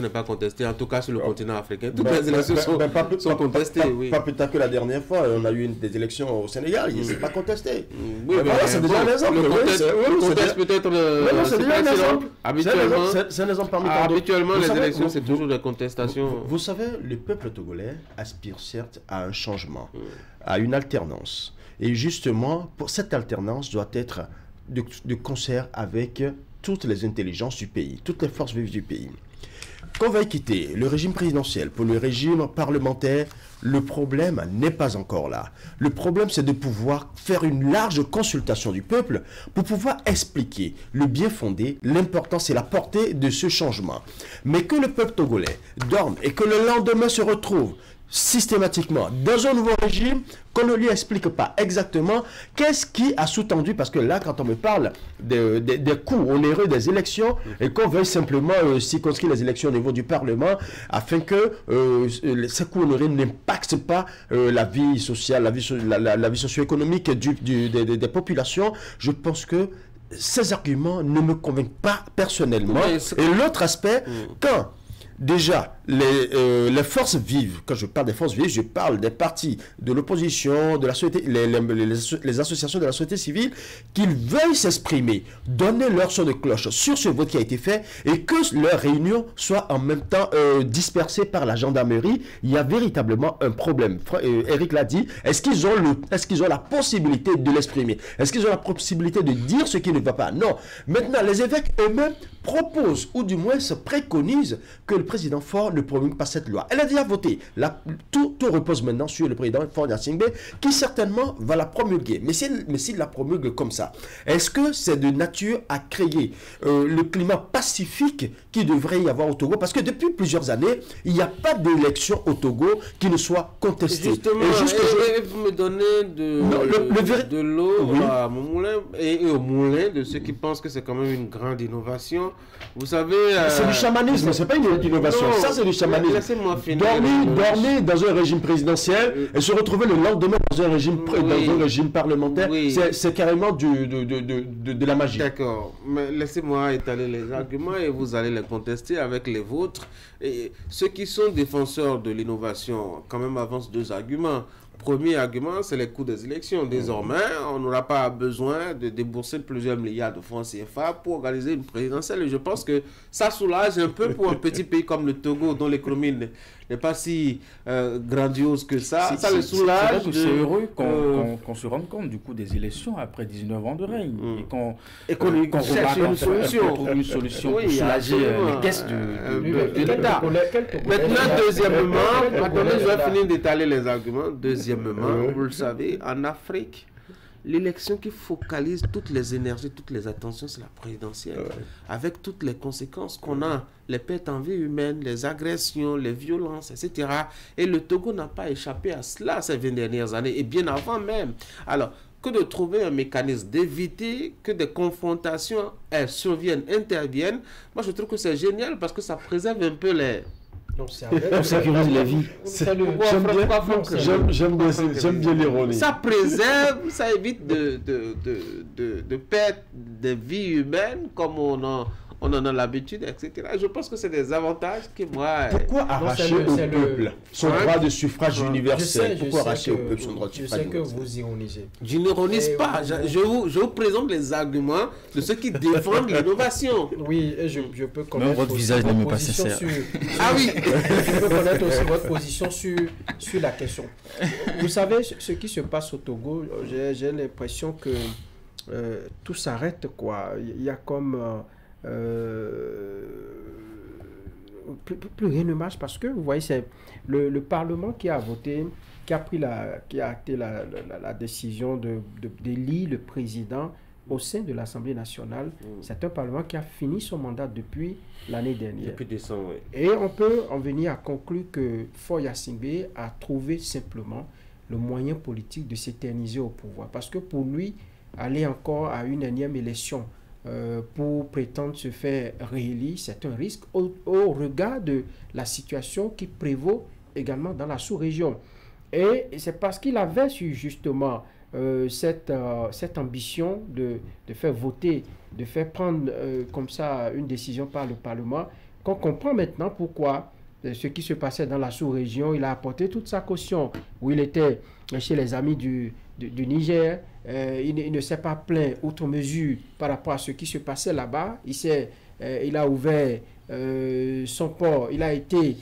n'est pas contestée, en tout cas sur le continent africain. Toutes les élections sont contestées, oui. Pas plus tard que la dernière fois, on a eu des élections au Sénégal, il ne s'est pas contesté. Oui, mais c'est déjà un exemple. Le contexte peut-être... C'est déjà un exemple. Habituellement, c'est un exemple parmi tant d'autres. Habituellement, les élections, c'est toujours des contestations. Vous savez, le peuple togolais aspire certes à un changement, à une alternance. Et justement, pour cette alternance doit être de concert avec toutes les intelligences du pays, toutes les forces vives du pays. Quand on va quitter le régime présidentiel pour le régime parlementaire, le problème n'est pas encore là. Le problème, c'est de pouvoir faire une large consultation du peuple pour pouvoir expliquer le bien fondé, l'importance et la portée de ce changement. Mais que le peuple togolais dorme et que le lendemain se retrouve systématiquement dans un nouveau régime, qu'on ne lui explique pas exactement qu'est-ce qui a sous-tendu, parce que là, quand on me parle des coûts onéreux des élections, et qu'on veuille simplement circonscrire les élections au niveau du Parlement, afin que ces coûts onéreux n'impactent pas la vie sociale, la vie socio-économique des populations, je pense que ces arguments ne me convainquent pas personnellement. Et l'autre aspect, quand déjà, les forces vives, quand je parle des forces vives, je parle des partis de l'opposition, de la société, les associations de la société civile, qu'ils veuillent s'exprimer, donner leur son de cloche sur ce vote qui a été fait et que leur réunion soit en même temps dispersée par la gendarmerie. Il y a véritablement un problème. Eric l'a dit, est-ce qu'ils ont la possibilité de l'exprimer? Est-ce qu'ils ont la possibilité de dire ce qui ne va pas? Non. Maintenant, les évêques eux-mêmes proposent, ou du moins se préconisent, que le président Faure ne promulgue pas cette loi. Elle a déjà voté. Tout repose maintenant sur le président Faure Gnassingbé, qui certainement va la promulguer. Mais s'il la promulgue comme ça, est-ce que c'est de nature à créer le climat pacifique qui devrait y avoir au Togo? Parce que depuis plusieurs années, il n'y a pas d'élection au Togo qui ne soit contestée. Justement, et vous me donnez de l'eau à mon moulin et au moulin de ceux qui pensent que c'est quand même une grande innovation. Vous savez... c'est du chamanisme, c'est pas une innovation. Non, ça, c'est du chamanisme. Laissez-moi finir. Dormir dans un régime présidentiel et se retrouver le lendemain dans un régime parlementaire, c'est carrément de la magie. D'accord, mais laissez-moi étaler les arguments et vous allez les contester avec les vôtres. Et ceux qui sont défenseurs de l'innovation, quand même, avancent 2 arguments. premier argument, c'est les coûts des élections. Désormais, on n'aura pas besoin de débourser plusieurs milliards de francs CFA pour organiser une présidentielle. Et je pense que ça soulage un peu pour un petit pays comme le Togo, dont l'économie n'est pas si grandiose que ça. Ça le soulage. C'est heureux qu'on se rende compte du coût des élections après 19 ans de règne. Et qu'on cherche une solution pour soulager les caisses de l'État. Maintenant, deuxièmement, attendez, je vais finir d'étaler les arguments. Deuxièmement, vous le savez, en Afrique, l'élection qui focalise toutes les énergies, toutes les attentions, c'est la présidentielle. Avec toutes les conséquences qu'on a, les pertes en vie humaine, les agressions, les violences, etc. Et le Togo n'a pas échappé à cela ces 20 dernières années, et bien avant même. Alors, que de trouver un mécanisme d'éviter que des confrontations surviennent, interviennent. Moi, je trouve que c'est génial parce que ça préserve un peu les... On sécurise la vie. J'aime bien l'ironie. Ça préserve, ça évite de perdre des vies humaines comme on en a l'habitude, etc. Je pense que c'est des avantages que moi... Pourquoi arracher au peuple son droit de suffrage universel? Pourquoi arracher au peuple son droit de suffrage universel? Je sais que vous ironisez. Je n'ironise pas. Je vous présente les arguments de ceux qui défendent l'innovation. Oui, et je peux connaître votre visage n'est pas sincère. Ah oui. Je peux connaître aussi votre position sur la question. Vous savez, ce qui se passe au Togo, j'ai l'impression que tout s'arrête, quoi. Il y a comme... plus rien ne marche parce que vous voyez, c'est le Parlement qui a voté, qui a acté la décision d'élire le président au sein de l'Assemblée nationale. C'est un Parlement qui a fini son mandat depuis l'année dernière. Depuis décembre, oui. Et on peut en venir à conclure que Faure Gnassingbé a trouvé simplement le moyen politique de s'éterniser au pouvoir. Parce que pour lui, aller encore à une énième élection pour prétendre se faire réélire, c'est un risque au regard de la situation qui prévaut également dans la sous-région. Et c'est parce qu'il avait su justement cette ambition de faire voter, de faire prendre comme ça une décision par le Parlement, qu'on comprend maintenant pourquoi ce qui se passait dans la sous-région, il a apporté toute sa caution, où il était chez les amis du Niger. Il ne s'est pas plaint outre mesure par rapport à ce qui se passait là-bas. Il a ouvert son port, il a été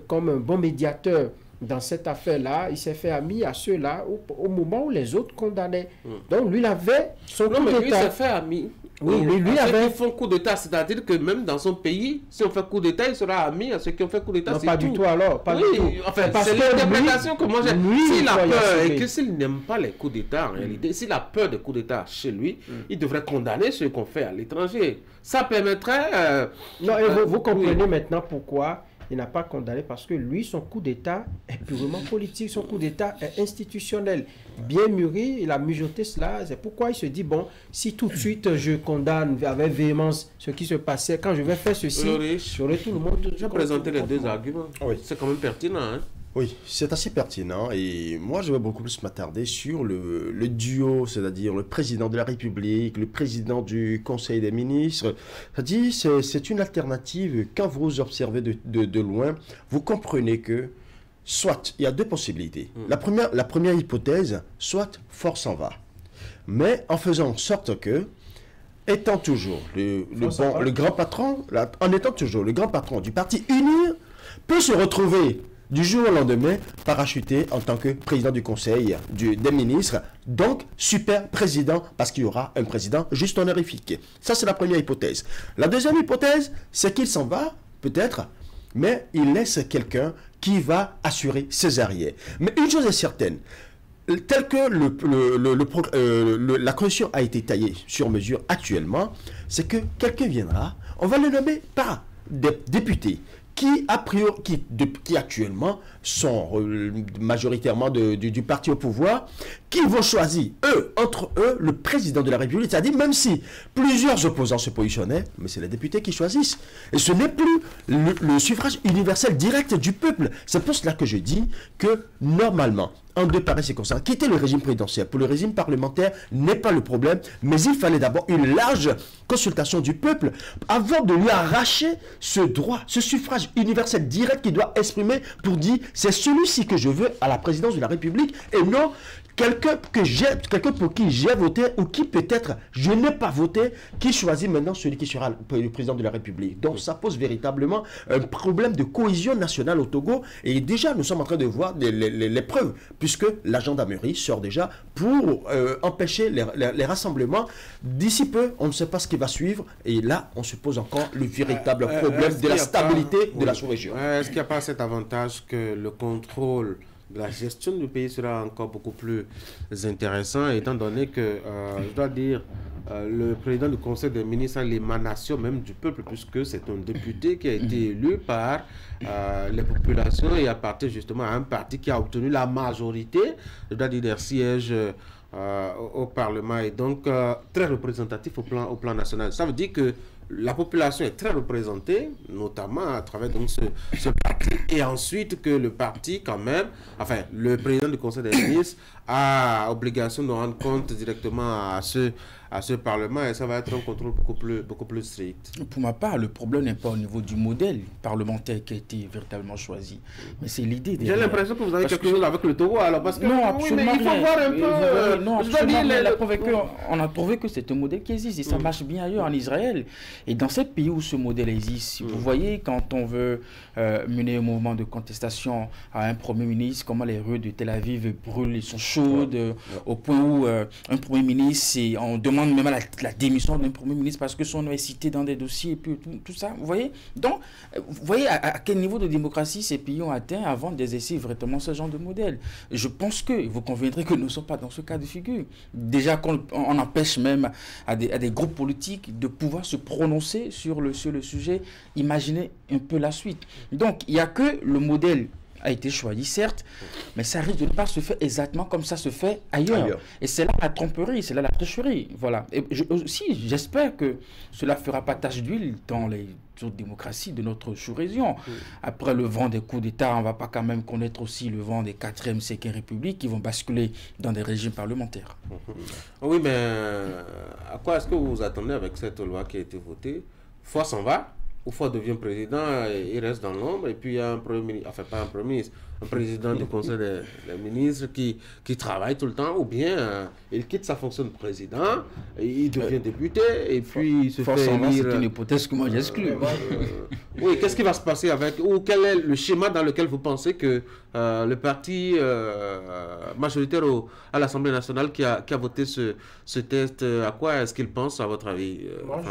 comme un bon médiateur dans cette affaire-là. Il s'est fait ami à ceux-là au moment où les autres condamnaient. Donc lui, il avait son coup d'État. Lui, il s'est fait ami. Oui, mais lui avait... Ceux qui font coup d'État, c'est-à-dire que même dans son pays, si on fait coup d'État, il sera ami à ceux qui ont fait coup d'État. Non, pas du tout alors. Pas du tout. Enfin, c'est l'interprétation que moi j'ai. S'il a peur et que s'il n'aime pas les coups d'État, en réalité, s'il a peur des coups d'État chez lui, il devrait condamner ceux qu'on fait à l'étranger. Ça permettrait... Non, et vous comprenez maintenant pourquoi il n'a pas condamné, parce que lui, son coup d'État est purement politique, son coup d'État est institutionnel. Bien mûri, il a mijoté cela. C'est pourquoi il se dit, bon, si tout de suite je condamne avec véhémence ce qui se passait, quand je vais faire ceci, j'aurai tout le monde... Je vais présenter les deux arguments. Oui. C'est quand même pertinent, hein? Oui, c'est assez pertinent et moi je vais beaucoup plus m'attarder sur le duo, c'est-à-dire le président de la République, le président du Conseil des ministres. C'est-à-dire c'est une alternative. Quand vous observez de loin, vous comprenez que soit, il y a deux possibilités. La première hypothèse, soit Faure s'en va. Mais en faisant en sorte que, étant toujours le grand patron, en étant toujours le grand patron du parti uni, peut se retrouver du jour au lendemain parachuté en tant que président du Conseil des ministres, donc super président, parce qu'il y aura un président juste honorifique. Ça, c'est la première hypothèse. La deuxième hypothèse, c'est qu'il s'en va, peut-être, mais il laisse quelqu'un qui va assurer ses arrières. Mais une chose est certaine, tel que la constitution a été taillée sur mesure actuellement, c'est que quelqu'un viendra, on va le nommer par des députés qui actuellement sont majoritairement du parti au pouvoir, qui vont choisir, entre eux, le président de la République. C'est-à-dire, même si plusieurs opposants se positionnaient, mais c'est les députés qui choisissent. Et ce n'est plus le suffrage universel direct du peuple. C'est pour cela que je dis que, normalement, en de pareilles circonstances, quitter le régime présidentiel pour le régime parlementaire n'est pas le problème, mais il fallait d'abord une large consultation du peuple avant de lui arracher ce droit, ce suffrage universel direct qu'il doit exprimer pour dire c'est celui-ci que je veux à la présidence de la République et non quelqu'un pour qui j'ai voté ou qui peut-être je n'ai pas voté, qui choisit maintenant celui qui sera le président de la République. Donc ça pose véritablement un problème de cohésion nationale au Togo et déjà nous sommes en train de voir les preuves puisque la gendarmerie sort déjà pour empêcher les rassemblements. D'ici peu, on ne sait pas ce qui va suivre et là on se pose encore le véritable problème de la stabilité de la sous-région. Est-ce qu'il n'y a pas cet avantage que le contrôle de la gestion du pays sera encore beaucoup plus intéressant, étant donné que, je dois dire, le président du Conseil des ministres a l'émanation même du peuple, puisque c'est un député qui a été élu par les populations et appartient justement à un parti qui a obtenu la majorité, je dois dire, des sièges au Parlement, et donc très représentatif au plan national. Ça veut dire que la population est très représentée, notamment à travers donc, ce parti, et ensuite que le parti quand même, enfin le président du Conseil des ministres a obligation de rendre compte directement à ce Parlement, et ça va être un contrôle beaucoup plus strict. Pour ma part, le problème n'est pas au niveau du modèle parlementaire qui a été véritablement choisi, mais c'est l'idée. J'ai l'impression que vous avez quelque chose avec le Togo, alors parce que non, absolument, oui, mais il faut voir un peu. Non, on a trouvé que c'est un modèle qui existe et ça marche bien ailleurs en Israël. Et dans ces pays où ce modèle existe, vous voyez, quand on veut mener un mouvement de contestation à un Premier ministre, comment les rues de Tel Aviv brûlent, ils sont chaudes, au point où un Premier ministre, on demande même la démission d'un Premier ministre parce que son nom est cité dans des dossiers et puis tout ça, vous voyez. Donc, vous voyez à quel niveau de démocratie ces pays ont atteint avant d'exercer vraiment ce genre de modèle. Je pense que vous conviendrez que nous ne sommes pas dans ce cas de figure. Déjà qu'on empêche même à des groupes politiques de pouvoir se prononcer sur le sujet. Imaginez un peu la suite. Donc, il n'y a que le modèle a été choisi, certes, mais ça risque de ne pas se faire exactement comme ça se fait ailleurs. Et c'est là la tromperie, c'est là la tricherie. Voilà. Et j'espère que cela ne fera pas tache d'huile dans les autres démocraties de notre sous-région. Après le vent des coups d'État, on ne va pas quand même connaître aussi le vent des 4e, 5e républiques qui vont basculer dans des régimes parlementaires. Oui, mais à quoi est-ce que vous vous attendez avec cette loi qui a été votée? Fois s'en va, ou fois devient président, il reste dans l'ombre, et puis il y a un premier ministre, enfin pas un premier ministre, un président du Conseil des ministres qui travaille tout le temps, ou bien il quitte sa fonction de président, et il devient député, et puis il se fait élire. C'est une hypothèse que moi j'exclus. Oui, qu'est-ce qui va se passer avec, ou quel est le schéma dans lequel vous pensez que le parti majoritaire à l'Assemblée nationale qui a voté ce test, à quoi est-ce qu'il pense à votre avis? Moi,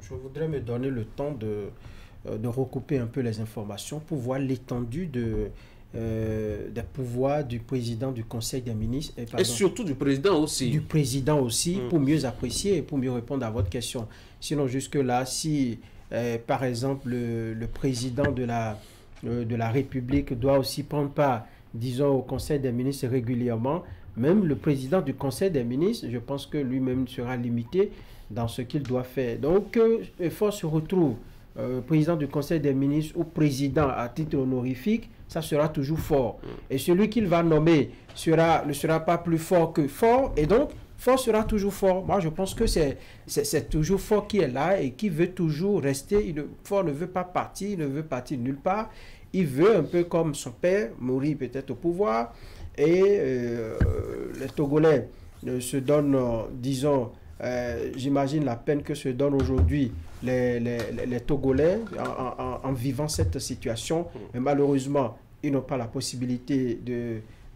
je voudrais me donner le temps de recouper un peu les informations pour voir l'étendue des pouvoirs du président du Conseil des ministres. Et surtout du président aussi. Du président aussi, pour mieux apprécier et pour mieux répondre à votre question. Sinon, jusque-là, si, par exemple, le président de la République doit aussi prendre part, disons, au Conseil des ministres régulièrement, même le président du Conseil des ministres, je pense que lui-même sera limité dans ce qu'il doit faire. Donc, Fort se retrouve président du Conseil des ministres ou président à titre honorifique, ça sera toujours Fort. Et celui qu'il va nommer ne sera pas plus fort que Fort, et donc Fort sera toujours Fort. Moi, je pense que c'est toujours Fort qui est là et qui veut toujours rester. Fort ne veut pas partir, il ne veut partir nulle part. Il veut, un peu comme son père, mourir peut-être au pouvoir. Et les Togolais se donnent, disons, j'imagine la peine que se donnent aujourd'hui les Togolais en vivant cette situation. Mais malheureusement, ils n'ont pas la possibilité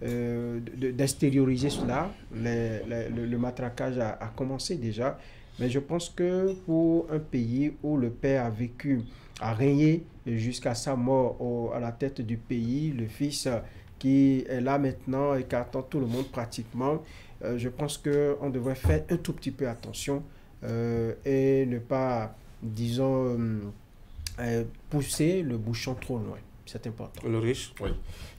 d'extérioriser cela. Le matraquage a commencé déjà. Mais je pense que pour un pays où le père a régné jusqu'à sa mort à la tête du pays, le fils qui est là maintenant et qui attend tout le monde pratiquement, je pense qu'on devrait faire un tout petit peu attention et ne pas, disons, pousser le bouchon trop loin. C'est important. Le riche. Oui.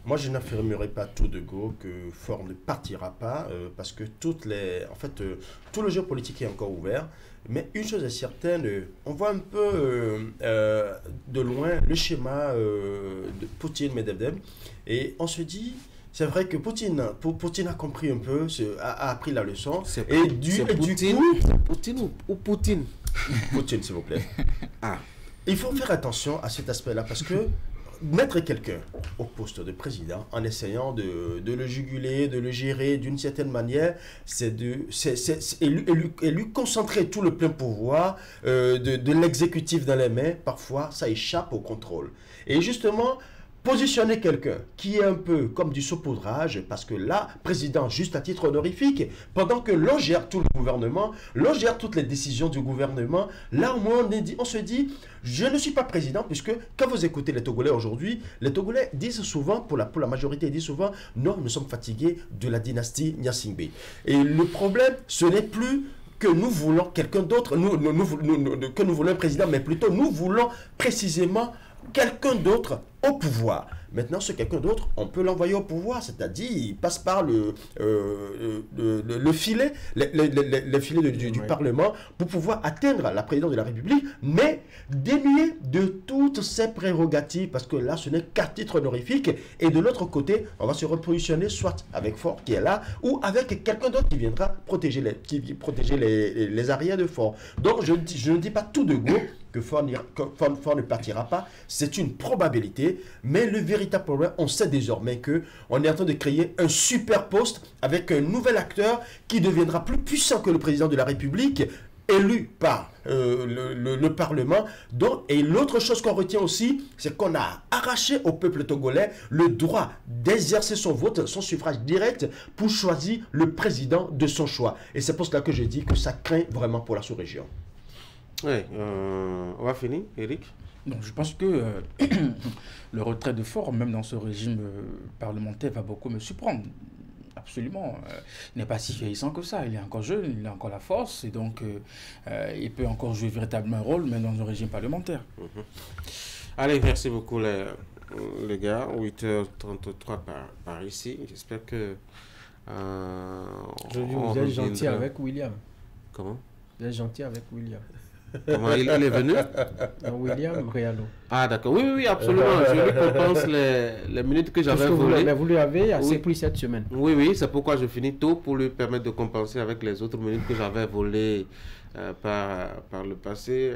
Moi, je n'affirmerai pas tout de go que Fort ne partira pas parce que tout le jeu politique est encore ouvert. Mais une chose est certaine, on voit un peu de loin le schéma de Poutine, Medvedev, et on se dit, c'est vrai que Poutine a compris un peu, a appris la leçon. C'est Poutine ou Poutine? Poutine, s'il vous plaît. Ah. Il faut faire attention à cet aspect-là parce que mettre quelqu'un au poste de président en essayant de le juguler, de le gérer d'une certaine manière, et lui concentrer tout le plein pouvoir de l'exécutif dans les mains, parfois ça échappe au contrôle. Et justement, positionner quelqu'un qui est un peu comme du saupoudrage, parce que là, président, juste à titre honorifique, pendant que l'on gère tout le gouvernement, l'on gère toutes les décisions du gouvernement, là au moins on se dit, je ne suis pas président, puisque quand vous écoutez les Togolais aujourd'hui, les Togolais disent souvent, pour la majorité, ils disent souvent, non, nous sommes fatigués de la dynastie Gnassingbé. Et le problème, ce n'est plus que nous voulons quelqu'un d'autre, que nous voulons un président, mais plutôt nous voulons précisément quelqu'un d'autre au pouvoir. Maintenant, ce quelqu'un d'autre, on peut l'envoyer au pouvoir, c'est-à-dire il passe par le filet, les filets du Parlement pour pouvoir atteindre la présidence de la République, mais dénué de toutes ses prérogatives, parce que là, ce n'est qu'à titre honorifique. Et de l'autre côté, on va se repositionner soit avec Faure qui est là, ou avec quelqu'un d'autre qui viendra protéger les arrières de Faure. Donc, je ne dis pas tout de go que Faure ne partira pas, c'est une probabilité, mais le véritable problème, on sait désormais qu'on est en train de créer un super poste avec un nouvel acteur qui deviendra plus puissant que le président de la République, élu par le Parlement. Donc, et l'autre chose qu'on retient aussi, c'est qu'on a arraché au peuple togolais le droit d'exercer son vote, son suffrage direct pour choisir le président de son choix. Et c'est pour cela que je dis que ça craint vraiment pour la sous-région. Oui, on va finir, Eric. Non, je pense que le retrait de Faure, même dans ce régime parlementaire, va beaucoup me surprendre. Absolument. Il n'est pas si vieillissant que ça. Il est encore jeune, il a encore la force, et donc il peut encore jouer véritablement un rôle, même dans un régime parlementaire. Allez, merci beaucoup les gars. 8h33 par ici. J'espère que... vous êtes gentil avec William. Comment? Vous êtes gentil avec William. Comment il est venu? William Réalo. Ah d'accord, oui, absolument. Je lui compense les minutes que j'avais volées. Mais vous lui avez assez pris cette semaine. Oui, c'est pourquoi je finis tôt, pour lui permettre de compenser avec les autres minutes que j'avais volées par le passé.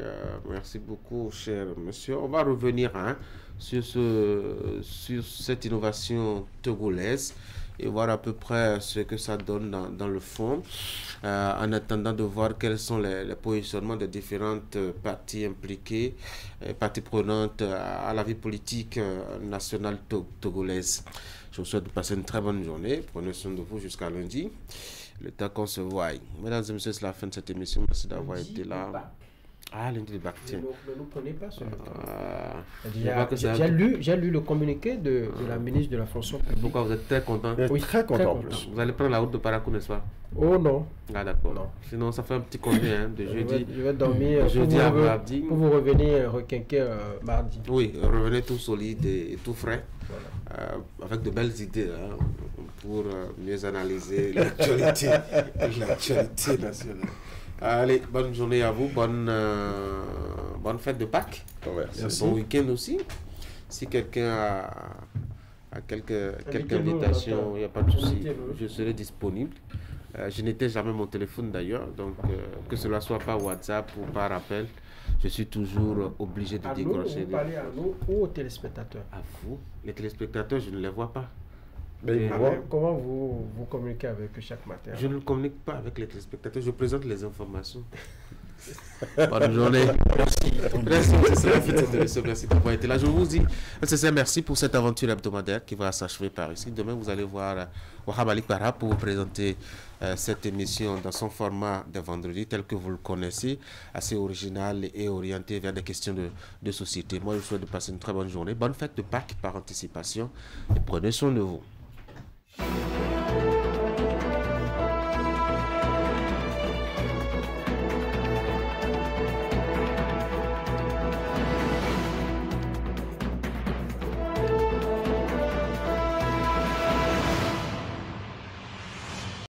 Merci beaucoup, cher monsieur. On va revenir sur cette innovation togolaise et voir à peu près ce que ça donne dans le fond, en attendant de voir quels sont les positionnements des différentes parties impliquées, parties prenantes à la vie politique nationale togolaise. Je vous souhaite de passer une très bonne journée. Prenez soin de vous jusqu'à lundi, le temps qu'on se voie. Mesdames et messieurs, c'est la fin de cette émission. Merci d'avoir été là. Ah, lundi de bac, tiens. Ne nous prenez pas sur le temps. J'ai lu le communiqué de la ministre de la fonction publique. Pourquoi vous êtes très content? Oui, très content en plus. Vous allez prendre la route de Parakou, n'est-ce pas? Oh non. Ah d'accord. Sinon, ça fait un petit congé de jeudi. Je vais dormir jeudi à mardi. Pour vous revenir requinquer mardi. Oui, revenez tout solide et tout frais. Voilà. Avec de belles idées pour mieux analyser l'actualité nationale. Allez, bonne journée à vous, bonne fête de Pâques. Bon week-end aussi. Si quelqu'un a quelques invitations, il n'y a pas de souci, je serai disponible. Je n'étais jamais mon téléphone d'ailleurs, donc que cela soit par WhatsApp ou par appel, je suis toujours obligé de décrocher. Vous parlez à nous ou aux téléspectateurs? À vous. Les téléspectateurs, je ne les vois pas. Mais comment vous communiquez avec eux chaque matin? Je ne communique pas avec les téléspectateurs, je présente les informations. Bonne journée. Merci d'avoir été là. Je vous dis, merci pour cette aventure hebdomadaire qui va s'achever par ici. Demain, vous allez voir Wahab Ali Para pour vous présenter cette émission dans son format de vendredi tel que vous le connaissez, assez original et orienté vers des questions de société. Moi, je vous souhaite de passer une très bonne journée. Bonne fête de Pâques par anticipation et prenez soin de vous.